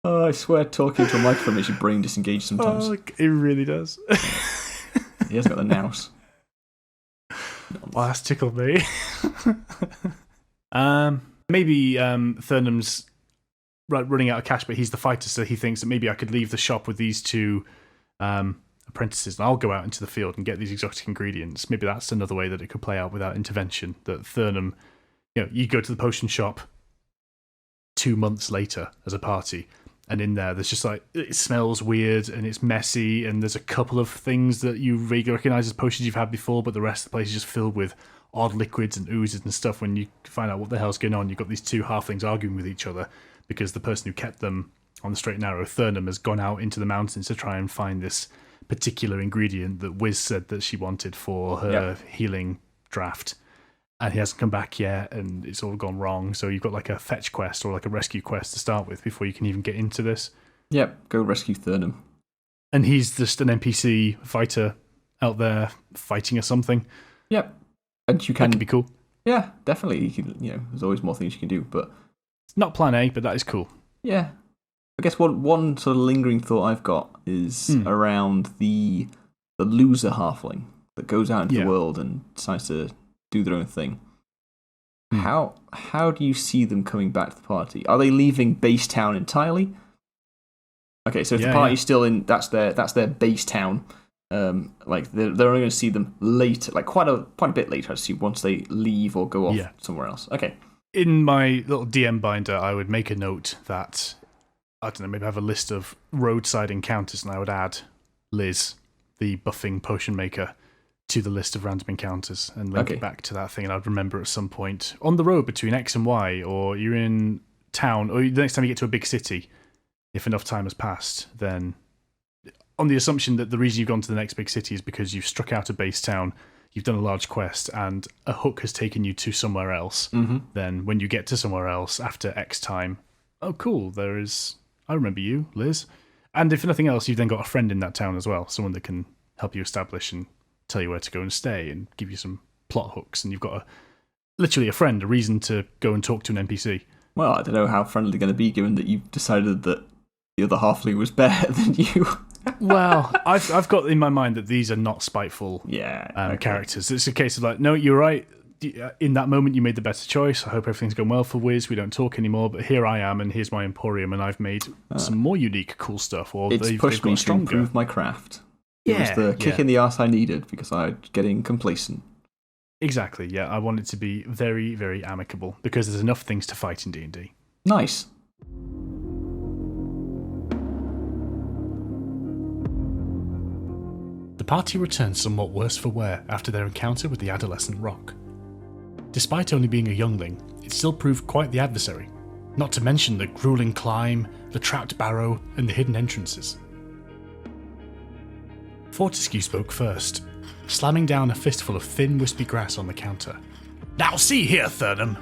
I swear talking to a microphone makes your brain disengage sometimes. Oh, it really does. He hasn't got the nous. Well, that's tickled me. Maybe Thurnham's running out of cash, but he's the fighter, so he thinks that maybe I could leave the shop with these two apprentices, and I'll go out into the field and get these exotic ingredients. Maybe that's another way that it could play out without intervention. That Thurnham, you go to the potion shop 2 months later as a party. And in there's just like, it smells weird and it's messy, and there's a couple of things that you vaguely recognize as potions you've had before, but the rest of the place is just filled with odd liquids and oozes and stuff. When you find out what the hell's going on, you've got these two halflings arguing with each other because the person who kept them on the straight and narrow, Thurnham, has gone out into the mountains to try and find this particular ingredient that Wiz said that she wanted for her healing draft. And he hasn't come back yet, and it's all gone wrong. So you've got like a fetch quest or like a rescue quest to start with before you can even get into this. Yep, go rescue Thurnham. And he's just an NPC fighter out there fighting or something. Yep. And you can... That can be cool. Yeah, definitely. You can, there's always more things you can do, but... It's not plan A, but that is cool. Yeah. I guess one sort of lingering thought I've got is around the loser halfling that goes out into the world and decides to do their own thing. How do you see them coming back to the party? Are they leaving base town entirely? Okay, so if the party's still in, that's their base town. Like they're only going to see them later, like quite a bit later. I see once they leave or go off somewhere else. Okay. In my little DM binder, I would make a note that, I don't know, maybe have a list of roadside encounters, and I would add Liz, the buffing potion maker, to the list of random encounters and link it back to that thing, and I'd remember at some point on the road between X and Y, or you're in town, or the next time you get to a big city, if enough time has passed, then on the assumption that the reason you've gone to the next big city is because you've struck out a base town, you've done a large quest, and a hook has taken you to somewhere else, then when you get to somewhere else after X time, oh cool, I remember you, Liz. And if nothing else, you've then got a friend in that town as well, someone that can help you establish and tell you where to go and stay and give you some plot hooks, and you've got literally a friend, a reason to go and talk to an NPC. Well, I don't know how friendly they're going to be, given that you've decided that the other halfling was better than you. Well, I've got in my mind that these are not spiteful characters. It's a case of like, no, you're right. In that moment, you made the better choice. I hope everything's going well for Wiz. We don't talk anymore, but here I am, and here's my emporium, and I've made some more unique, cool stuff. Or it's pushed me to improve my craft. It was the kick in the arse I needed because I was getting complacent. Exactly, yeah. I want it to be very, very amicable because there's enough things to fight in D&D. Nice. The party returned somewhat worse for wear after their encounter with the adolescent rock. Despite only being a youngling, it still proved quite the adversary, not to mention the grueling climb, the trapped barrow, and the hidden entrances. Fortescue spoke first, slamming down a fistful of thin, wispy grass on the counter. "Now see here, Thurnham!"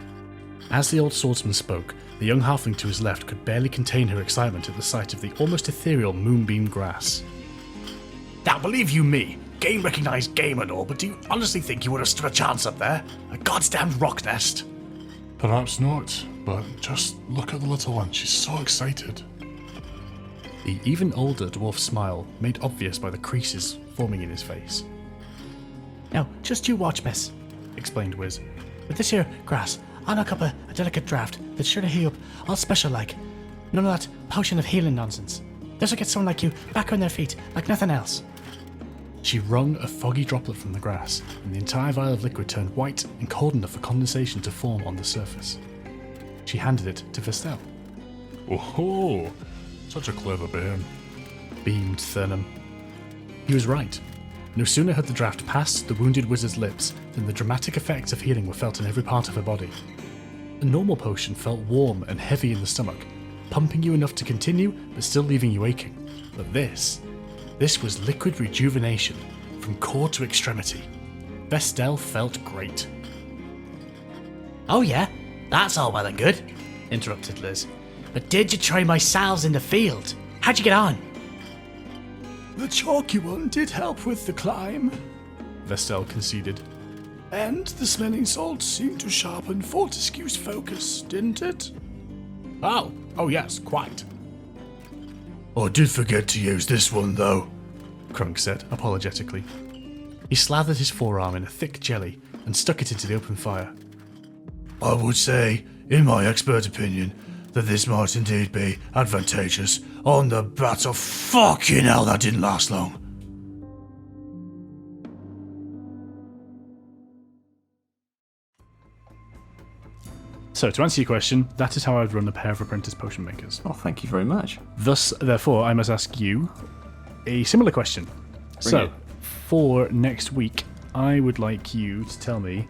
As the old swordsman spoke, the young halfling to his left could barely contain her excitement at the sight of the almost ethereal moonbeam grass. "Now believe you me, game recognised game and all, but do you honestly think you would have stood a chance up there? A goddamned rock nest!" "Perhaps not, but just look at the little one, she's so excited." The even older dwarf's smile, made obvious by the creases forming in his face. "Now, just you watch, miss," explained Wiz. "With this here grass, I'll knock up a delicate draught that's sure to heal you up all special like. None of that potion of healing nonsense. This'll get someone like you back on their feet like nothing else." She wrung a foggy droplet from the grass, and the entire vial of liquid turned white and cold enough for condensation to form on the surface. She handed it to Vestel. "Oh-ho! Such a clever bairn," beamed Thurnham. He was right. No sooner had the draught passed the wounded wizard's lips than the dramatic effects of healing were felt in every part of her body. A normal potion felt warm and heavy in the stomach, pumping you enough to continue, but still leaving you aching. But this was liquid rejuvenation, from core to extremity. Vestel felt great. "Oh yeah, that's all well and good," interrupted Liz. "But did you try my salves in the field? How'd you get on?" "The chalky one did help with the climb," Vestel conceded. "And the smelling salts seemed to sharpen Fortescue's focus, didn't it?" Oh yes, quite." "I did forget to use this one though," Krunk said apologetically. He slathered his forearm in a thick jelly and stuck it into the open fire. "I would say, in my expert opinion, that this might indeed be advantageous on the battle. Fucking hell, that didn't last long." So, to answer your question, that is how I would run a pair of Apprentice Potionmakers. Oh, thank you very much. Thus, therefore, I must ask you a similar question. Bring it. For next week, I would like you to tell me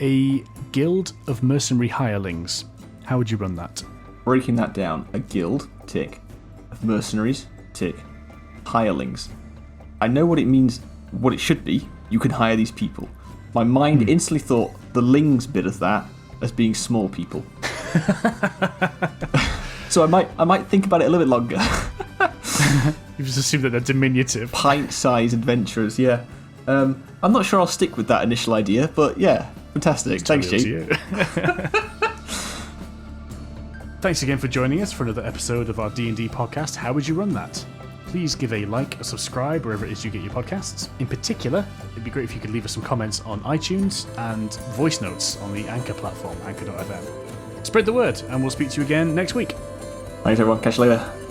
a guild of mercenary hirelings. How would you run that? Breaking that down, a guild, tick. Of mercenaries, tick. Hirelings. I know what it means, what it should be. You can hire these people. My mind instantly thought the lings bit of that as being small people. So I might think about it a little bit longer. You just assume that they're diminutive. Pint-sized adventurers, yeah. I'm not sure I'll stick with that initial idea, but yeah, fantastic. Thanks, Jake. Thanks again for joining us for another episode of our D&D podcast, How Would You Run That? Please give a like or subscribe wherever it is you get your podcasts. In particular, it'd be great if you could leave us some comments on iTunes and voice notes on the Anchor platform, anchor.fm. Spread the word, and we'll speak to you again next week. Thanks, everyone. Catch you later.